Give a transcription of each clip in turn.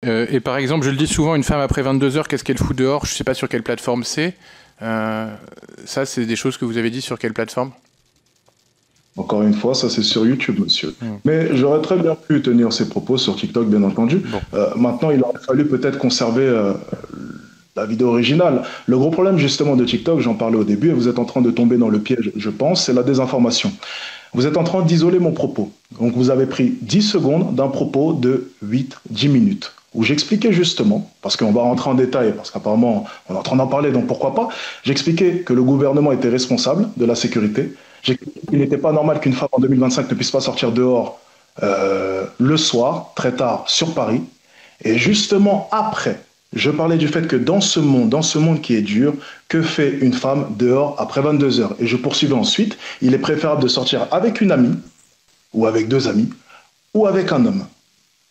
Et par exemple, je le dis souvent, une femme après 22 heures, qu'est-ce qu'elle fout dehors? Je ne sais pas sur quelle plateforme c'est. Ça, c'est des choses que vous avez dit sur quelle plateforme? Encore une fois, ça c'est sur YouTube, monsieur. Hmm. Mais j'aurais très bien pu tenir ces propos sur TikTok, bien entendu. Bon. Maintenant, il aurait fallu peut-être conserver la vidéo originale. Le gros problème justement de TikTok, j'en parlais au début, et vous êtes en train de tomber dans le piège, je pense, c'est la désinformation. Vous êtes en train d'isoler mon propos. Donc vous avez pris 10 secondes d'un propos de 8-10 minutes, où j'expliquais justement, parce qu'on va rentrer en détail, parce qu'apparemment on est en train d'en parler, donc pourquoi pas, j'expliquais que le gouvernement était responsable de la sécurité. J'expliquais qu'il n'était pas normal qu'une femme en 2025 ne puisse pas sortir dehors le soir, très tard, sur Paris. Et justement après, je parlais du fait que dans ce monde qui est dur, que fait une femme dehors après 22 heures? Et je poursuivais ensuite, il est préférable de sortir avec une amie, ou avec deux amis, ou avec un homme.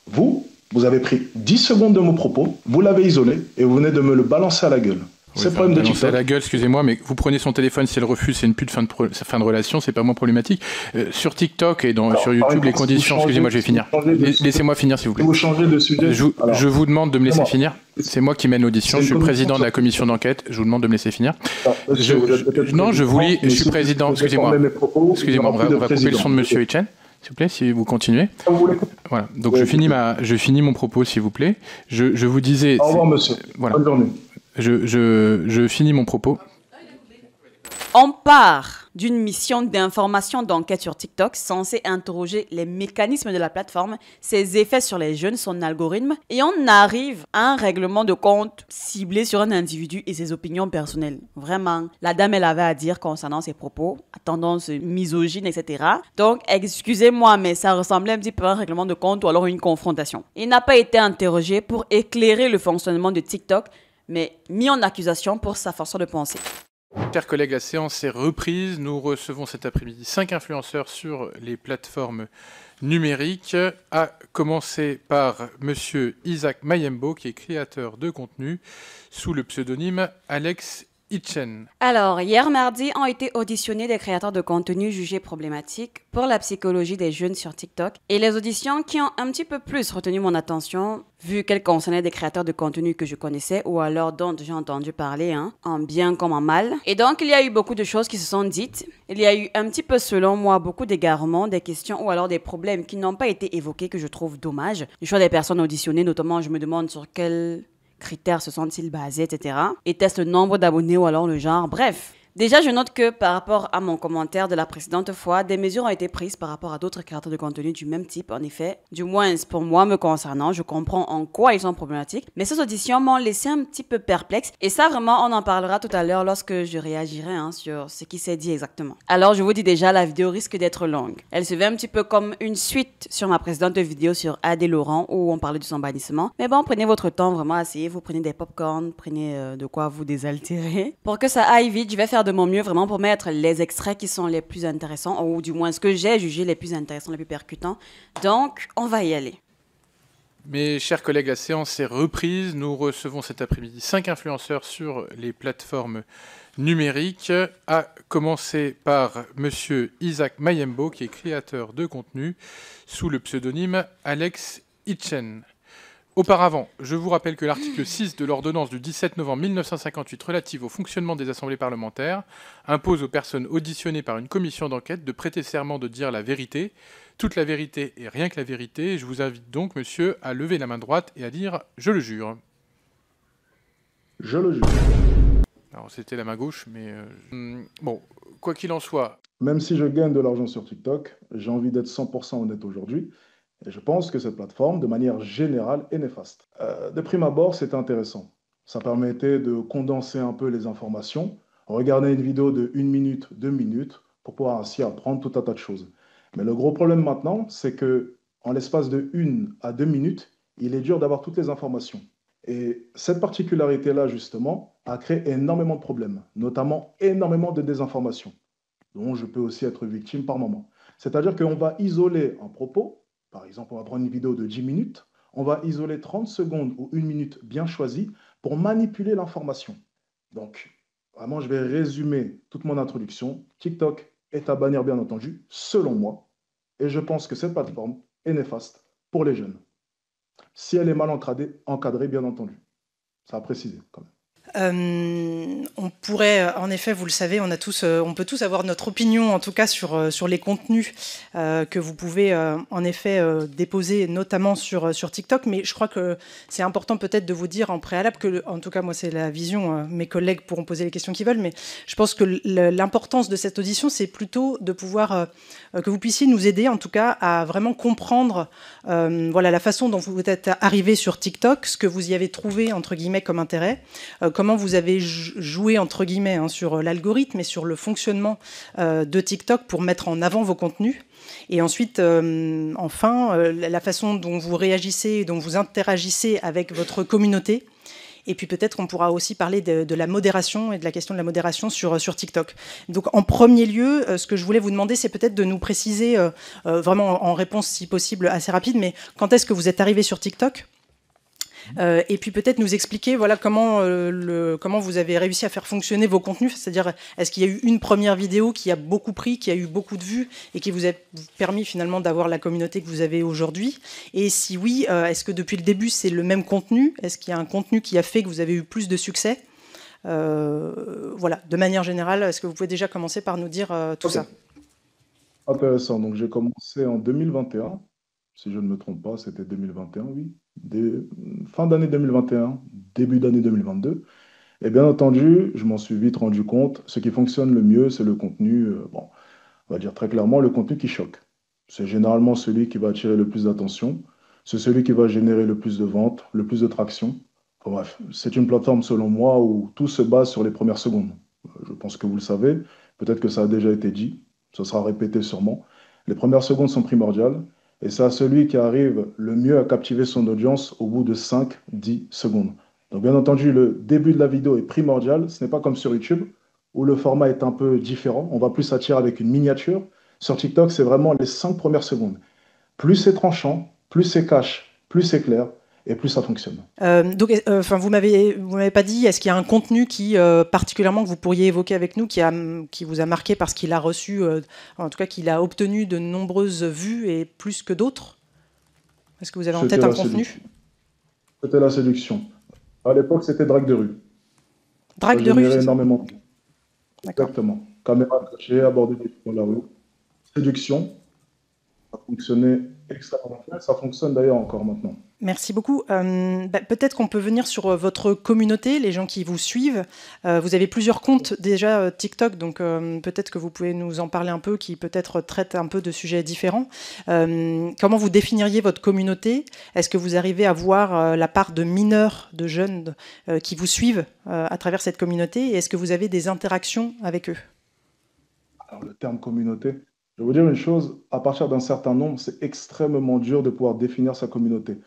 Vous avez pris 10 secondes de mon propos, vous l'avez isolé, et vous venez de me le balancer à la gueule. Oui, C'est le problème de balancer à TikTok. la gueule, excusez-moi, mais vous prenez son téléphone, si elle refuse, c'est une pute fin de relation, c'est pas moins problématique. Sur TikTok et sur Alors, par YouTube, les exemple, si vous conditions, excusez-moi, changez, je vais si vous finir. changez de, Laissez-moi finir, s'il vous si plaît. vous changez de sujet, Je alors, vous demande de me laisser excusez-moi, finir. C'est moi qui mène l'audition, c'est je une suis le commission président de sur la commission d'enquête, je vous demande de me laisser finir. Monsieur, vous êtes peut-être Non, président, je mais suis si président, vous excusez-moi. déformez mes propos, il n'y Excusez-moi, aura plus de on va couper le président. son de Monsieur Etchen, s'il vous plaît, si vous continuez. Vous voulez- Voilà, donc Oui, je finis mon propos, s'il vous plaît. Je vous disais... Au revoir, monsieur. Voilà, Bonne journée. je finis mon propos. On part d'une mission d'information d'enquête sur TikTok censée interroger les mécanismes de la plateforme, ses effets sur les jeunes, son algorithme, et on arrive à un règlement de compte ciblé sur un individu et ses opinions personnelles. Vraiment, la dame, elle avait à dire concernant ses propos, à tendance misogyne, etc. Donc, excusez-moi, mais ça ressemblait un petit peu à un règlement de compte ou alors une confrontation. Il n'a pas été interrogé pour éclairer le fonctionnement de TikTok, mais mis en accusation pour sa façon de penser. Chers collègues, la séance est reprise. Nous recevons cet après-midi 5 influenceurs sur les plateformes numériques, à commencer par Monsieur Isaac Mayembo, qui est créateur de contenu sous le pseudonyme Alex Itchen. Alors, hier mardi ont été auditionnés des créateurs de contenu jugés problématiques pour la psychologie des jeunes sur TikTok. Et les auditions qui ont un petit peu plus retenu mon attention, vu qu'elles concernaient des créateurs de contenu que je connaissais ou alors dont j'ai entendu parler, en bien comme en mal. Et donc, il y a eu beaucoup de choses qui se sont dites. Il y a eu un petit peu, selon moi, beaucoup d'égarements, des questions ou alors des problèmes qui n'ont pas été évoqués que je trouve dommage. Le choix des personnes auditionnées, notamment, je me demande sur quel critères se sont-ils basés, etc. Était-ce le nombre d'abonnés ou alors le genre? Bref. Déjà, je note que par rapport à mon commentaire de la précédente fois, des mesures ont été prises par rapport à d'autres créateurs de contenu du même type, en effet. Du moins, pour moi, me concernant, je comprends en quoi ils sont problématiques, mais ces auditions m'ont laissé un petit peu perplexe. Et ça, vraiment, on en parlera tout à l'heure lorsque je réagirai sur ce qui s'est dit exactement. Alors, je vous dis déjà, la vidéo risque d'être longue. Elle se veut un petit peu comme une suite sur ma précédente vidéo sur Adé Laurent, où on parlait de son bannissement. Mais bon, prenez votre temps, vraiment, asseyez-vous, prenez des popcorn, prenez de quoi vous désaltérer. Pour que ça aille vite, je vais faire de mon mieux vraiment pour mettre les extraits qui sont les plus intéressants, ou du moins ce que j'ai jugé les plus intéressants, les plus percutants. Donc, on va y aller. Mes chers collègues, la séance est reprise. Nous recevons cet après-midi 5 influenceurs sur les plateformes numériques, à commencer par Monsieur Isaac Mayembo, qui est créateur de contenu sous le pseudonyme Alex Itchen. Auparavant, je vous rappelle que l'article 6 de l'ordonnance du 17 novembre 1958 relative au fonctionnement des assemblées parlementaires impose aux personnes auditionnées par une commission d'enquête de prêter serment de dire la vérité, toute la vérité et rien que la vérité. Je vous invite donc, monsieur, à lever la main droite et à dire « Je le jure ». Je le jure. Alors, c'était la main gauche, mais... bon, quoi qu'il en soit... Même si je gagne de l'argent sur TikTok, j'ai envie d'être 100% honnête aujourd'hui. Et je pense que cette plateforme, de manière générale, est néfaste. De prime abord, c'était intéressant. Ça permettait de condenser un peu les informations, regarder une vidéo de 1 minute, 2 minutes, pour pouvoir ainsi apprendre tout un tas de choses. Mais le gros problème maintenant, c'est que en l'espace de 1 à 2 minutes, il est dur d'avoir toutes les informations. Et cette particularité-là, justement, a créé énormément de problèmes, notamment énormément de désinformation, dont je peux aussi être victime par moment. C'est-à-dire qu'on va isoler un propos. Par exemple, on va prendre une vidéo de 10 minutes, on va isoler 30 secondes ou 1 minute bien choisie pour manipuler l'information. Donc, vraiment, je vais résumer toute mon introduction. TikTok est à bannir, bien entendu, selon moi, et je pense que cette plateforme est néfaste pour les jeunes. Si elle est mal encadrée, bien entendu. Ça a précisé quand même. On pourrait, en effet, vous le savez, on peut tous avoir notre opinion, en tout cas sur les contenus que vous pouvez en effet déposer, notamment sur TikTok. Mais je crois que c'est important peut-être de vous dire en préalable que, en tout cas, moi, c'est la vision. Mes collègues pourront poser les questions qu'ils veulent, mais je pense que l'importance de cette audition, c'est plutôt de pouvoir que vous puissiez nous aider, en tout cas, à vraiment comprendre, voilà, la façon dont vous êtes arrivé sur TikTok, ce que vous y avez trouvé entre guillemets comme intérêt. Comment vous avez joué, entre guillemets, sur l'algorithme et sur le fonctionnement de TikTok pour mettre en avant vos contenus. Et ensuite, enfin, la façon dont vous réagissez, dont vous interagissez avec votre communauté. Et puis peut-être qu'on pourra aussi parler de la modération et de la question de la modération sur TikTok. Donc en premier lieu, ce que je voulais vous demander, c'est peut-être de nous préciser, vraiment en réponse si possible assez rapide, mais quand est-ce que vous êtes arrivé sur TikTok ? Et puis peut-être nous expliquer voilà, comment vous avez réussi à faire fonctionner vos contenus, c'est-à-dire est-ce qu'il y a eu une première vidéo qui a beaucoup pris, qui a eu beaucoup de vues et qui vous a permis finalement d'avoir la communauté que vous avez aujourd'hui, et si oui, est-ce que depuis le début c'est le même contenu, est-ce qu'il y a un contenu qui a fait que vous avez eu plus de succès, voilà, de manière générale, est-ce que vous pouvez déjà commencer par nous dire tout ça? Intéressant. Donc, j'ai commencé en 2021. Si je ne me trompe pas, c'était 2021, oui. Fin d'année 2021, début d'année 2022. Et bien entendu, je m'en suis vite rendu compte, ce qui fonctionne le mieux, c'est le contenu, bon, on va dire très clairement, le contenu qui choque. C'est généralement celui qui va attirer le plus d'attention, c'est celui qui va générer le plus de ventes, le plus de traction. Enfin, bref, c'est une plateforme, selon moi, où tout se base sur les premières secondes. Je pense que vous le savez, peut-être que ça a déjà été dit, ce sera répété sûrement. Les premières secondes sont primordiales. Et c'est à celui qui arrive le mieux à captiver son audience au bout de 5-10 secondes. Donc bien entendu, le début de la vidéo est primordial. Ce n'est pas comme sur YouTube, où le format est un peu différent. On va plus s'attirer avec une miniature. Sur TikTok, c'est vraiment les 5 premières secondes. Plus c'est tranchant, plus c'est cash, plus c'est clair, et plus ça fonctionne. Donc, vous m'avez pas dit, est-ce qu'il y a un contenu qui particulièrement que vous pourriez évoquer avec nous, qui vous a marqué parce qu'il a reçu, en tout cas qu'il a obtenu de nombreuses vues et plus que d'autres? Est-ce que vous avez en tête un contenu? C'était la séduction. À l'époque, c'était drague de rue. Drague de rue, c'est ça? Énormément. D'accord. Exactement. Caméra cachée, aborder des filles dans la rue. Séduction. Ça fonctionnait extrêmement bien. Ça fonctionne d'ailleurs encore maintenant. Merci beaucoup. Peut-être qu'on peut venir sur votre communauté, les gens qui vous suivent. Vous avez plusieurs comptes déjà TikTok, donc peut-être que vous pouvez nous en parler un peu, qui peut-être traitent un peu de sujets différents. Comment vous définiriez votre communauté? Est-ce que vous arrivez à voir la part de mineurs, de jeunes qui vous suivent à travers cette communauté? Et est-ce que vous avez des interactions avec eux? Alors, le terme communauté, je vais vous dire une chose, à partir d'un certain nombre, c'est extrêmement dur de pouvoir définir sa communauté.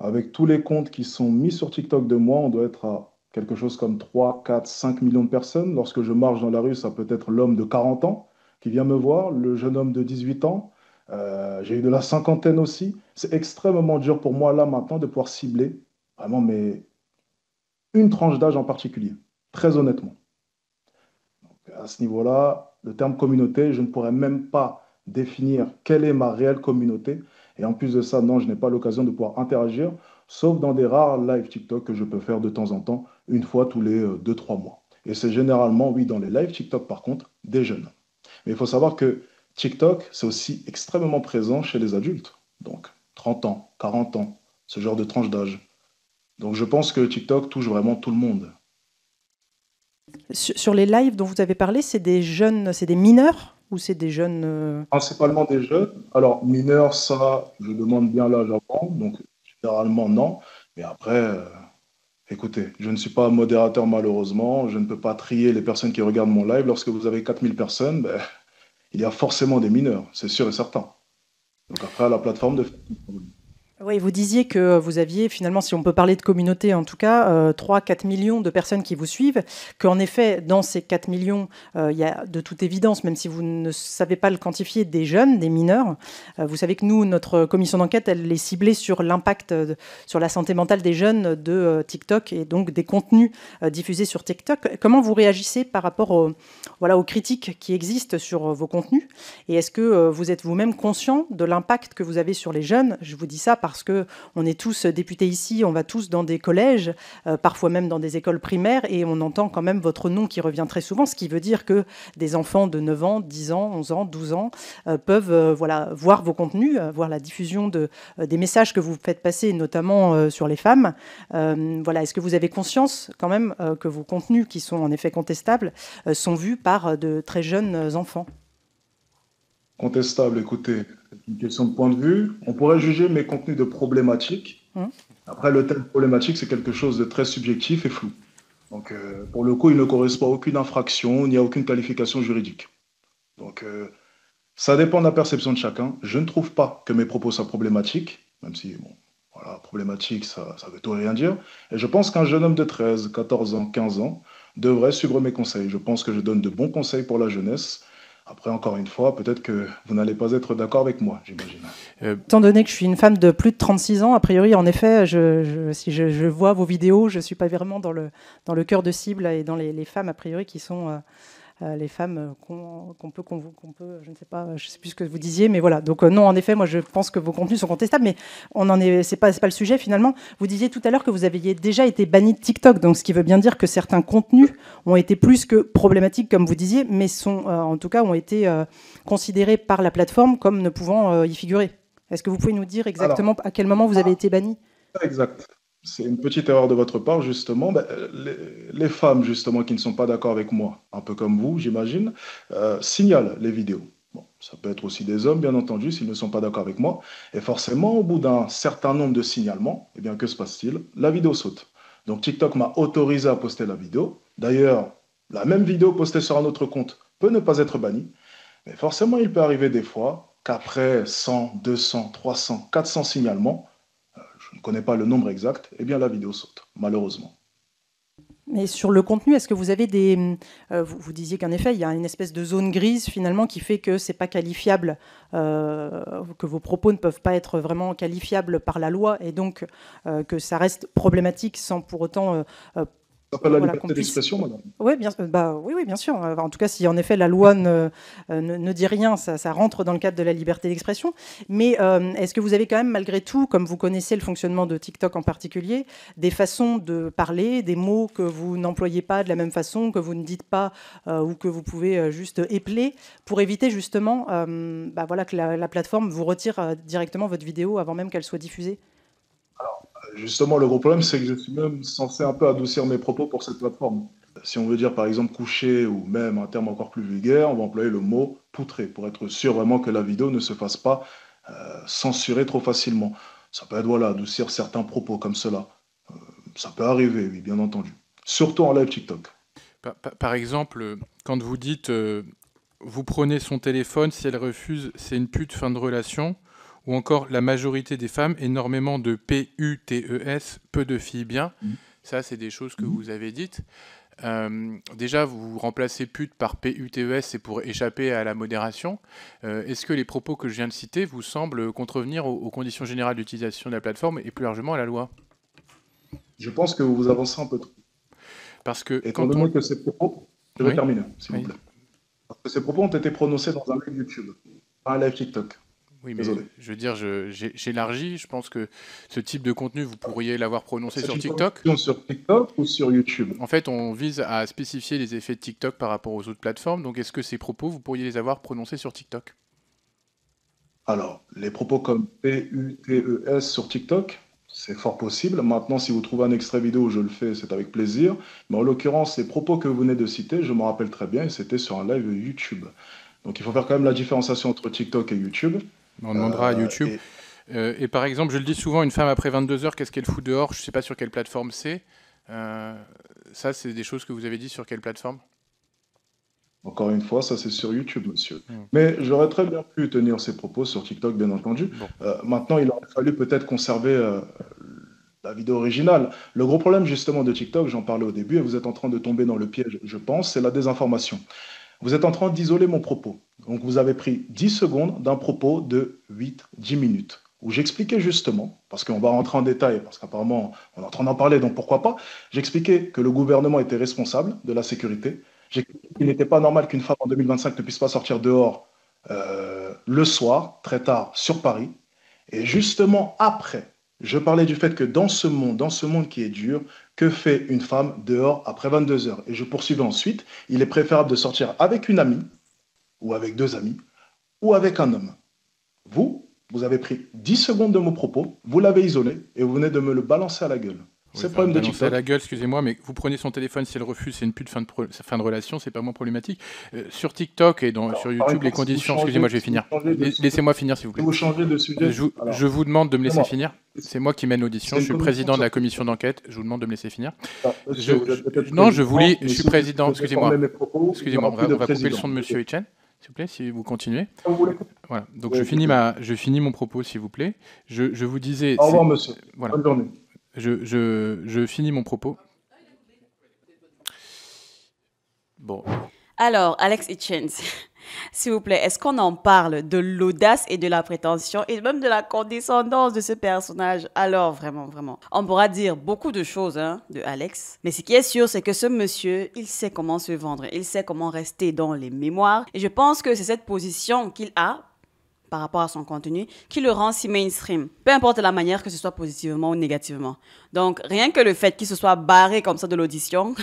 Avec tous les comptes qui sont mis sur TikTok de moi, on doit être à quelque chose comme 3, 4, 5 millions de personnes. Lorsque je marche dans la rue, ça peut être l'homme de 40 ans qui vient me voir, le jeune homme de 18 ans. J'ai eu de la cinquantaine aussi. C'est extrêmement dur pour moi, là, maintenant, de pouvoir cibler vraiment une tranche d'âge en particulier, très honnêtement. Donc, à ce niveau-là, le terme communauté, je ne pourrais même pas définir quelle est ma réelle communauté. Et en plus de ça, non, je n'ai pas l'occasion de pouvoir interagir, sauf dans des rares lives TikTok que je peux faire de temps en temps, une fois tous les 2-3 mois. Et c'est généralement, oui, dans les lives TikTok, par contre, des jeunes. Mais il faut savoir que TikTok, c'est aussi extrêmement présent chez les adultes. Donc, 30 ans, 40 ans, ce genre de tranche d'âge. Donc, je pense que TikTok touche vraiment tout le monde. Sur les lives dont vous avez parlé, c'est des jeunes, c'est des mineurs? Ou c'est des jeunes Principalement des jeunes. Alors, mineurs, ça, je demande bien l'âge avant, donc généralement non. Mais après, écoutez, je ne suis pas modérateur malheureusement, je ne peux pas trier les personnes qui regardent mon live. Lorsque vous avez 4000 personnes, il y a forcément des mineurs, c'est sûr et certain. Donc après, la plateforme de... Oui, vous disiez que vous aviez finalement, si on peut parler de communauté en tout cas, 3-4 millions de personnes qui vous suivent, qu'en effet, dans ces 4 millions, il y a de toute évidence, même si vous ne savez pas le quantifier, des jeunes, des mineurs. Vous savez que nous, notre commission d'enquête, elle est ciblée sur l'impact sur la santé mentale des jeunes de TikTok et donc des contenus diffusés sur TikTok. Comment vous réagissez par rapport aux critiques qui existent sur vos contenus? Et est-ce que vous êtes vous-même conscient de l'impact que vous avez sur les jeunes? Je vous dis ça parce qu'on est tous députés ici, on va tous dans des collèges, parfois même dans des écoles primaires, et on entend quand même votre nom qui revient très souvent, ce qui veut dire que des enfants de 9 ans, 10 ans, 11 ans, 12 ans peuvent voir vos contenus, voir la diffusion des messages que vous faites passer, notamment sur les femmes. Est-ce que vous avez conscience quand même que vos contenus, qui sont en effet contestables, sont vus par de très jeunes enfants? Contestable, écoutez, c'est une question de point de vue. On pourrait juger mes contenus de problématiques. Après, le terme problématique, c'est quelque chose de très subjectif et flou. Donc, pour le coup, il ne correspond à aucune infraction, ni à aucune qualification juridique. Donc, ça dépend de la perception de chacun. Je ne trouve pas que mes propos soient problématiques, même si, bon, voilà, problématique, ça veut tout et rien dire. Et je pense qu'un jeune homme de 13, 14 ans, 15 ans devrait suivre mes conseils. Je pense que je donne de bons conseils pour la jeunesse. Après, encore une fois, peut-être que vous n'allez pas être d'accord avec moi, j'imagine. Étant donné que je suis une femme de plus de 36 ans, a priori, en effet, si je vois vos vidéos, je ne suis pas vraiment dans le cœur de cible et dans les femmes, a priori, qui sont les femmes qu'on peut, je ne sais pas, je ne sais plus ce que vous disiez, mais voilà. Donc non, en effet, moi, je pense que vos contenus sont contestables, mais c'est pas le sujet finalement. Vous disiez tout à l'heure que vous aviez déjà été banni de TikTok, donc ce qui veut bien dire que certains contenus ont été plus que problématiques, comme vous disiez, mais en tout cas, ont été considérés par la plateforme comme ne pouvant y figurer. Est-ce que vous pouvez nous dire exactement à quel moment vous avez été banni? Exact. C'est une petite erreur de votre part, justement. Les femmes, justement, qui ne sont pas d'accord avec moi, un peu comme vous, j'imagine, signalent les vidéos. Bon, ça peut être aussi des hommes, bien entendu, s'ils ne sont pas d'accord avec moi. Et forcément, au bout d'un certain nombre de signalements, eh bien, que se passe-t-il? La vidéo saute. Donc, TikTok m'a autorisé à poster la vidéo. D'ailleurs, la même vidéo postée sur un autre compte peut ne pas être bannie. Mais forcément, il peut arriver des fois qu'après 100, 200, 300, 400 signalements, je ne connais pas le nombre exact, eh bien la vidéo saute, malheureusement. Mais sur le contenu, est-ce que vous avez vous disiez qu'en effet, il y a une espèce de zone grise finalement qui fait que c'est pas qualifiable, que vos propos ne peuvent pas être vraiment qualifiables par la loi et donc que ça reste problématique sans pour autant... Ça s'appelle la liberté d'expression, madame. Oui, oui, bien sûr. En tout cas, si en effet la loi ne dit rien, ça rentre dans le cadre de la liberté d'expression. Mais est-ce que vous avez quand même, malgré tout, comme vous connaissez le fonctionnement de TikTok en particulier, des façons de parler, des mots que vous n'employez pas de la même façon, que vous ne dites pas ou que vous pouvez juste épeler pour éviter justement que la plateforme vous retire directement votre vidéo avant même qu'elle soit diffusée? Justement, le gros problème, c'est que je suis même censé un peu adoucir mes propos pour cette plateforme. Si on veut dire, par exemple, coucher ou même un terme encore plus vulgaire, on va employer le mot poutrer pour être sûr vraiment que la vidéo ne se fasse pas censurer trop facilement. Ça peut être, adoucir certains propos comme cela. Ça peut arriver, oui, bien entendu. Surtout en live TikTok. Par exemple, quand vous dites vous prenez son téléphone, si elle refuse, c'est une pute, fin de relation. Ou encore la majorité des femmes, énormément de PUTES, peu de filles bien. Ça, c'est des choses que vous avez dites. Déjà, vous remplacez pute par PUTES, c'est pour échapper à la modération. Est-ce que les propos que je viens de citer vous semblent contrevenir aux conditions générales d'utilisation de la plateforme et plus largement à la loi? Je pense que vous avancez un peu trop. Parce que étant donné que ces propos... Je vais terminer, s'il vous plaît. Parce que ces propos ont été prononcés dans un live YouTube, pas un live TikTok. Oui, mais désolé. Je veux dire, j'élargis. Je pense que ce type de contenu, vous pourriez l'avoir prononcé sur TikTok. Sur TikTok ou sur YouTube? En fait, on vise à spécifier les effets de TikTok par rapport aux autres plateformes. Donc, est-ce que ces propos, vous pourriez les avoir prononcés sur TikTok? Alors, les propos comme PUTES sur TikTok, c'est fort possible. Maintenant, si vous trouvez un extrait vidéo où je le fais, c'est avec plaisir. Mais en l'occurrence, les propos que vous venez de citer, je me rappelle très bien, et c'était sur un live YouTube. Donc, il faut faire quand même la différenciation entre TikTok et YouTube. On demandera à YouTube. Et par exemple, je le dis souvent, une femme après 22 heures, qu'est-ce qu'elle fout dehors? Je ne sais pas sur quelle plateforme c'est. Ça, c'est des choses que vous avez dit sur quelle plateforme? Encore une fois, ça c'est sur YouTube, monsieur. Mais j'aurais très bien pu tenir ces propos sur TikTok, bien entendu. Bon. Maintenant, il aurait fallu peut-être conserver la vidéo originale. Le gros problème justement de TikTok, j'en parlais au début, et vous êtes en train de tomber dans le piège, je pense, c'est la désinformation. Vous êtes en train d'isoler mon propos. Donc vous avez pris 10 secondes d'un propos de 8-10 minutes, où j'expliquais justement, parce qu'on va rentrer en détail, parce qu'apparemment on est en train d'en parler, donc pourquoi pas, j'expliquais que le gouvernement était responsable de la sécurité, j'expliquais qu'il n'était pas normal qu'une femme en 2025 ne puisse pas sortir dehors le soir, très tard, sur Paris, Et justement, après, je parlais du fait que dans ce monde qui est dur, que fait une femme dehors après 22 heures? Et je poursuivais ensuite, il est préférable de sortir avec une amie, ou avec deux amis, ou avec un homme. Vous avez pris 10 secondes de mon propos, vous l'avez isolé, et vous venez de me le balancer à la gueule. Oui, C'est le problème de balancer à TikTok. la gueule, excusez-moi, mais vous prenez son téléphone, si elle refuse, c'est une pute fin de relation, c'est pas moins problématique. Sur TikTok et Alors, sur par YouTube, les exemple, si vous conditions, excusez-moi, je vais si vous finir. changez de sujet, Laissez-moi finir, s'il vous si plaît. vous changez de sujet, alors, Je vous demande de me laisser excusez-moi, finir. C'est moi qui mène l'audition, c'est je une suis commission président de la sur commission TikTok. d'enquête, je vous demande de me laisser finir. Alors, monsieur, vous êtes peut-être Non, je président, je mais suis si vous président, déformez excusez-moi. mes propos, il n'y Excusez-moi, aura plus de on va couper le président. son de monsieur Etienne, s'il vous plaît, si vous continuez. Vous voulez- Voilà, donc Oui, je finis mon propos, s'il vous plaît. Je vous disais... Au revoir, monsieur. Voilà, Bonne journée. je finis mon propos. Bon, Alors, Alex Hitchens, s'il vous plaît, est-ce qu'on en parle de l'audace et de la prétention et même de la condescendance de ce personnage? Alors, vraiment, vraiment. On pourra dire beaucoup de choses hein, de Alex, mais ce qui est sûr, c'est que ce monsieur, il sait comment se vendre, il sait comment rester dans les mémoires. Et je pense que c'est cette position qu'il a par rapport à son contenu qui le rend si mainstream. Peu importe la manière que ce soit positivement ou négativement. Donc, rien que le fait qu'il se soit barré comme ça de l'audition...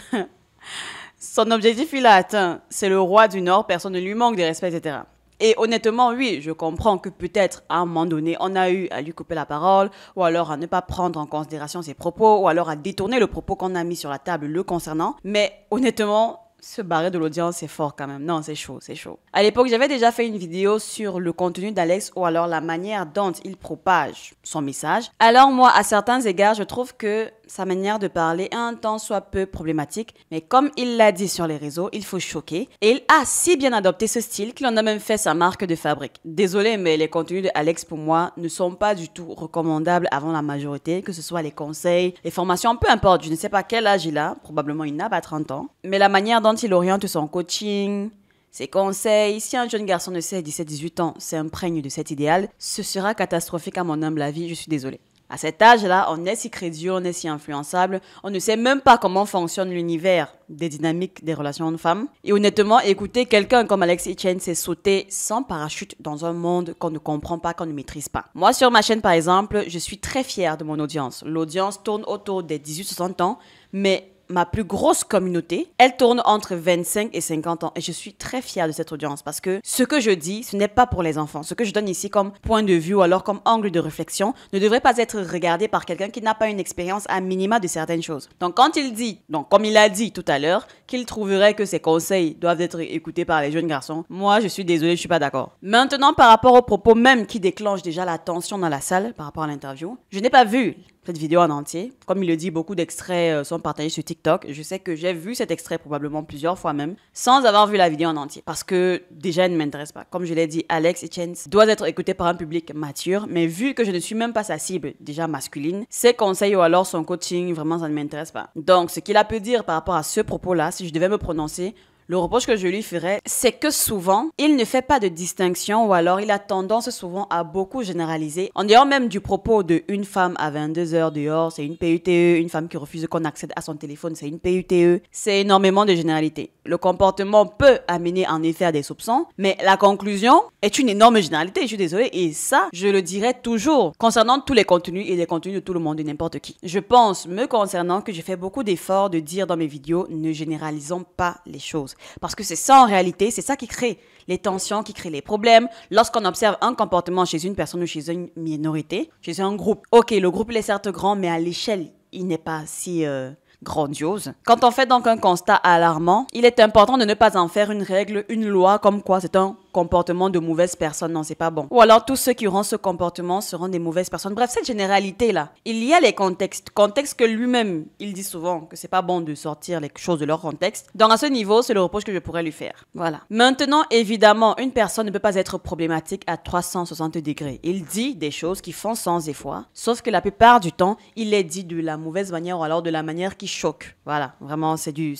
Son objectif, il l'a atteint. C'est le roi du Nord, personne ne lui manque de respect, etc. Et honnêtement, oui, je comprends que peut-être à un moment donné, on a eu à lui couper la parole, ou alors à ne pas prendre en considération ses propos, ou alors à détourner le propos qu'on a mis sur la table le concernant. Mais honnêtement, se barrer de l'audience, c'est fort quand même. Non, c'est chaud, c'est chaud. À l'époque, j'avais déjà fait une vidéo sur le contenu d'Alex ou alors la manière dont il propage son message. Alors moi, à certains égards, je trouve que sa manière de parler est un tant soit peu problématique. Mais comme il l'a dit sur les réseaux, il faut choquer. Et il a si bien adopté ce style qu'il en a même fait sa marque de fabrique. Désolé, mais les contenus de Alex, pour moi, ne sont pas du tout recommandables avant la majorité, que ce soit les conseils, les formations, peu importe. Je ne sais pas quel âge il a. Probablement, il n'a pas 30 ans. Mais la manière dont il oriente son coaching, ses conseils, si un jeune garçon de 16, 17, 18 ans s'imprègne de cet idéal, ce sera catastrophique à mon humble avis, je suis désolée. À cet âge-là, on est si crédible, on est si influençable, on ne sait même pas comment fonctionne l'univers des dynamiques des relations hommes-femmes. Et honnêtement, écouter quelqu'un comme Alex Hitchens, c'est sauter sans parachute dans un monde qu'on ne comprend pas, qu'on ne maîtrise pas. Moi, sur ma chaîne, par exemple, je suis très fière de mon audience. L'audience tourne autour des 18-60 ans, mais ma plus grosse communauté, elle tourne entre 25 et 50 ans. Et je suis très fière de cette audience parce que ce que je dis, ce n'est pas pour les enfants. Ce que je donne ici comme point de vue ou alors comme angle de réflexion ne devrait pas être regardé par quelqu'un qui n'a pas une expérience à minima de certaines choses. Donc quand il dit, donc comme il a dit tout à l'heure, qu'il trouverait que ses conseils doivent être écoutés par les jeunes garçons, moi je suis désolée, je suis pas d'accord. Maintenant, par rapport aux propos même qui déclenchent déjà la tension dans la salle par rapport à l'interview, je n'ai pas vu cette vidéo en entier. Comme il le dit, beaucoup d'extraits sont partagés sur TikTok. Je sais que j'ai vu cet extrait probablement plusieurs fois même, sans avoir vu la vidéo en entier. Parce que déjà, elle ne m'intéresse pas. Comme je l'ai dit, Alex Hitchens doit être écouté par un public mature. Mais vu que je ne suis même pas sa cible déjà masculine, ses conseils ou alors son coaching, vraiment, ça ne m'intéresse pas. Donc, ce qu'il a pu dire par rapport à ce propos-là, si je devais me prononcer, le reproche que je lui ferais, c'est que souvent, il ne fait pas de distinction ou alors il a tendance souvent à beaucoup généraliser. En dehors même du propos de une femme à 22 heures dehors, c'est une PUTE, une femme qui refuse qu'on accède à son téléphone, c'est une PUTE. C'est énormément de généralités. Le comportement peut amener en effet à des soupçons, mais la conclusion est une énorme généralité, je suis désolée. Et ça, je le dirais toujours concernant tous les contenus et les contenus de tout le monde, de n'importe qui. Je pense, me concernant, que j'ai fait beaucoup d'efforts de dire dans mes vidéos, ne généralisons pas les choses. Parce que c'est ça en réalité, c'est ça qui crée les tensions, qui crée les problèmes. Lorsqu'on observe un comportement chez une personne ou chez une minorité, chez un groupe, ok, le groupe il est certes grand, mais à l'échelle, il n'est pas si grandiose. Quand on fait donc un constat alarmant, il est important de ne pas en faire une règle, une loi, comme quoi c'est un comportement de mauvaise personne. Non, c'est pas bon. Ou alors tous ceux qui auront ce comportement seront des mauvaises personnes. Bref, cette généralité-là, il y a les contextes. Contexte que lui-même, il dit souvent que c'est pas bon de sortir les choses de leur contexte. Donc à ce niveau, c'est le reproche que je pourrais lui faire. Voilà. Maintenant, évidemment, une personne ne peut pas être problématique à 360 degrés. Il dit des choses qui font sens des fois, sauf que la plupart du temps, il les dit de la mauvaise manière ou alors de la manière qui choque. Voilà. Vraiment, c'est du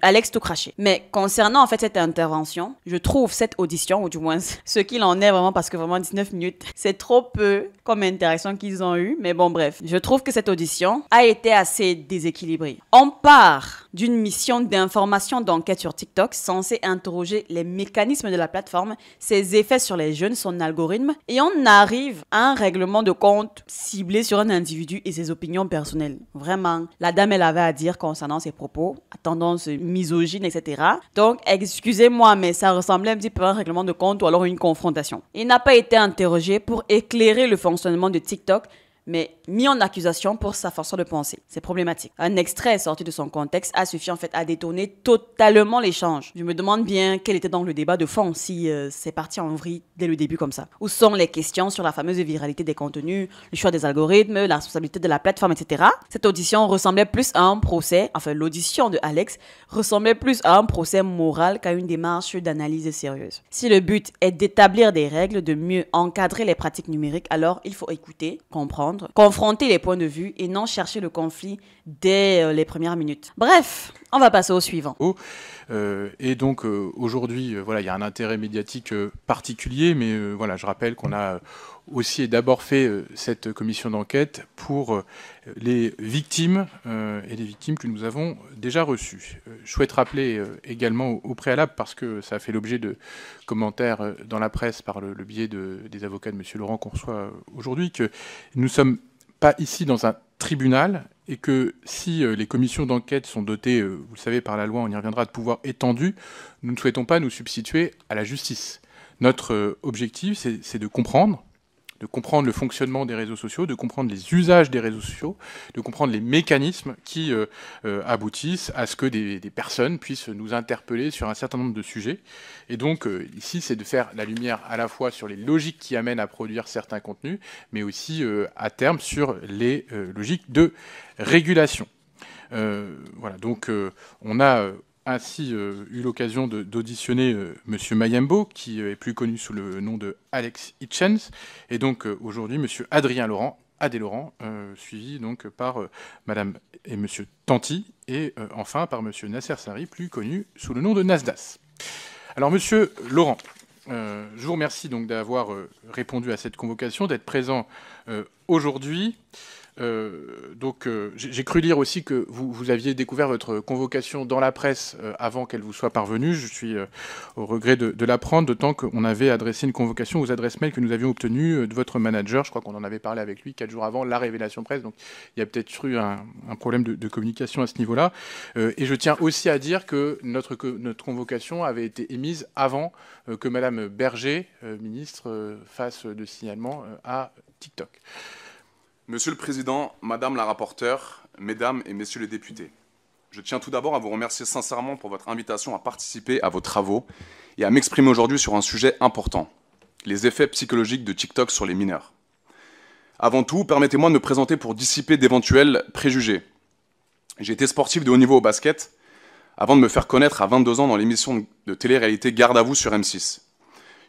Alex tout craché. Mais concernant en fait cette intervention, je trouve cette audition audition, ou du moins ce qu'il en est vraiment, parce que vraiment 19 minutes, c'est trop peu comme interaction qu'ils ont eu. Mais bon, bref, je trouve que cette audition a été assez déséquilibrée. On part d'une mission d'information d'enquête sur TikTok censée interroger les mécanismes de la plateforme, ses effets sur les jeunes, son algorithme, et on arrive à un règlement de compte ciblé sur un individu et ses opinions personnelles. Vraiment, la dame, elle avait à dire concernant ses propos, à tendance misogyne, etc. Donc, excusez-moi, mais ça ressemblait un petit peu à un règlement de compte ou alors une confrontation. Il n'a pas été interrogé pour éclairer le fonctionnement de TikTok, mais mis en accusation pour sa façon de penser. C'est problématique. Un extrait sorti de son contexte a suffi en fait à détourner totalement l'échange. Je me demande bien quel était donc le débat de fond si c'est parti en vrille dès le début comme ça. Où sont les questions sur la fameuse viralité des contenus, le choix des algorithmes, la responsabilité de la plateforme, etc. Cette audition ressemblait plus à un procès, enfin l'audition de Alex ressemblait plus à un procès moral qu'à une démarche d'analyse sérieuse. Si le but est d'établir des règles, de mieux encadrer les pratiques numériques, alors il faut écouter, comprendre, confronter les points de vue et non chercher le conflit dès les premières minutes. Bref, on va passer au suivant. Et donc aujourd'hui, voilà, il y a un intérêt médiatique particulier, mais voilà, je rappelle qu'on a aussi et d'abord fait cette commission d'enquête pour les victimes et les victimes que nous avons déjà reçues. Je souhaite rappeler également au préalable, parce que ça a fait l'objet de commentaires dans la presse par le biais des avocats de M. Laurent qu'on reçoit aujourd'hui, que nous ne sommes pas ici dans un tribunal et que si les commissions d'enquête sont dotées, vous le savez, par la loi, on y reviendra, de pouvoirs étendus, nous ne souhaitons pas nous substituer à la justice. Notre objectif, c'est de comprendre le fonctionnement des réseaux sociaux, de comprendre les usages des réseaux sociaux, de comprendre les mécanismes qui aboutissent à ce que des personnes puissent nous interpeller sur un certain nombre de sujets. Et donc, ici, c'est de faire la lumière à la fois sur les logiques qui amènent à produire certains contenus, mais aussi, à terme, sur les logiques de régulation. Voilà, donc on a ainsi eu l'occasion d'auditionner M. Mayembo, qui est plus connu sous le nom de Alex Hitchens, et donc aujourd'hui M. Adrien Laurent, Adé Laurent, suivi donc par Madame et M. Tanti, et enfin par M. Nasser Sari, plus connu sous le nom de Nasdas. Alors M. Laurent, je vous remercie donc d'avoir répondu à cette convocation, d'être présent aujourd'hui. J'ai cru lire aussi que vous aviez découvert votre convocation dans la presse avant qu'elle vous soit parvenue. Je suis au regret de l'apprendre, d'autant qu'on avait adressé une convocation aux adresses mail que nous avions obtenues de votre manager. Je crois qu'on en avait parlé avec lui 4 jours avant la révélation presse, donc il y a peut-être eu un problème de communication à ce niveau-là. Et je tiens aussi à dire que notre convocation avait été émise avant que Madame Berger, ministre, fasse de signalement à TikTok. Monsieur le Président, Madame la rapporteure, Mesdames et Messieurs les députés, je tiens tout d'abord à vous remercier sincèrement pour votre invitation à participer à vos travaux et à m'exprimer aujourd'hui sur un sujet important, les effets psychologiques de TikTok sur les mineurs. Avant tout, permettez-moi de me présenter pour dissiper d'éventuels préjugés. J'ai été sportif de haut niveau au basket avant de me faire connaître à 22 ans dans l'émission de télé-réalité Garde à vous sur M6.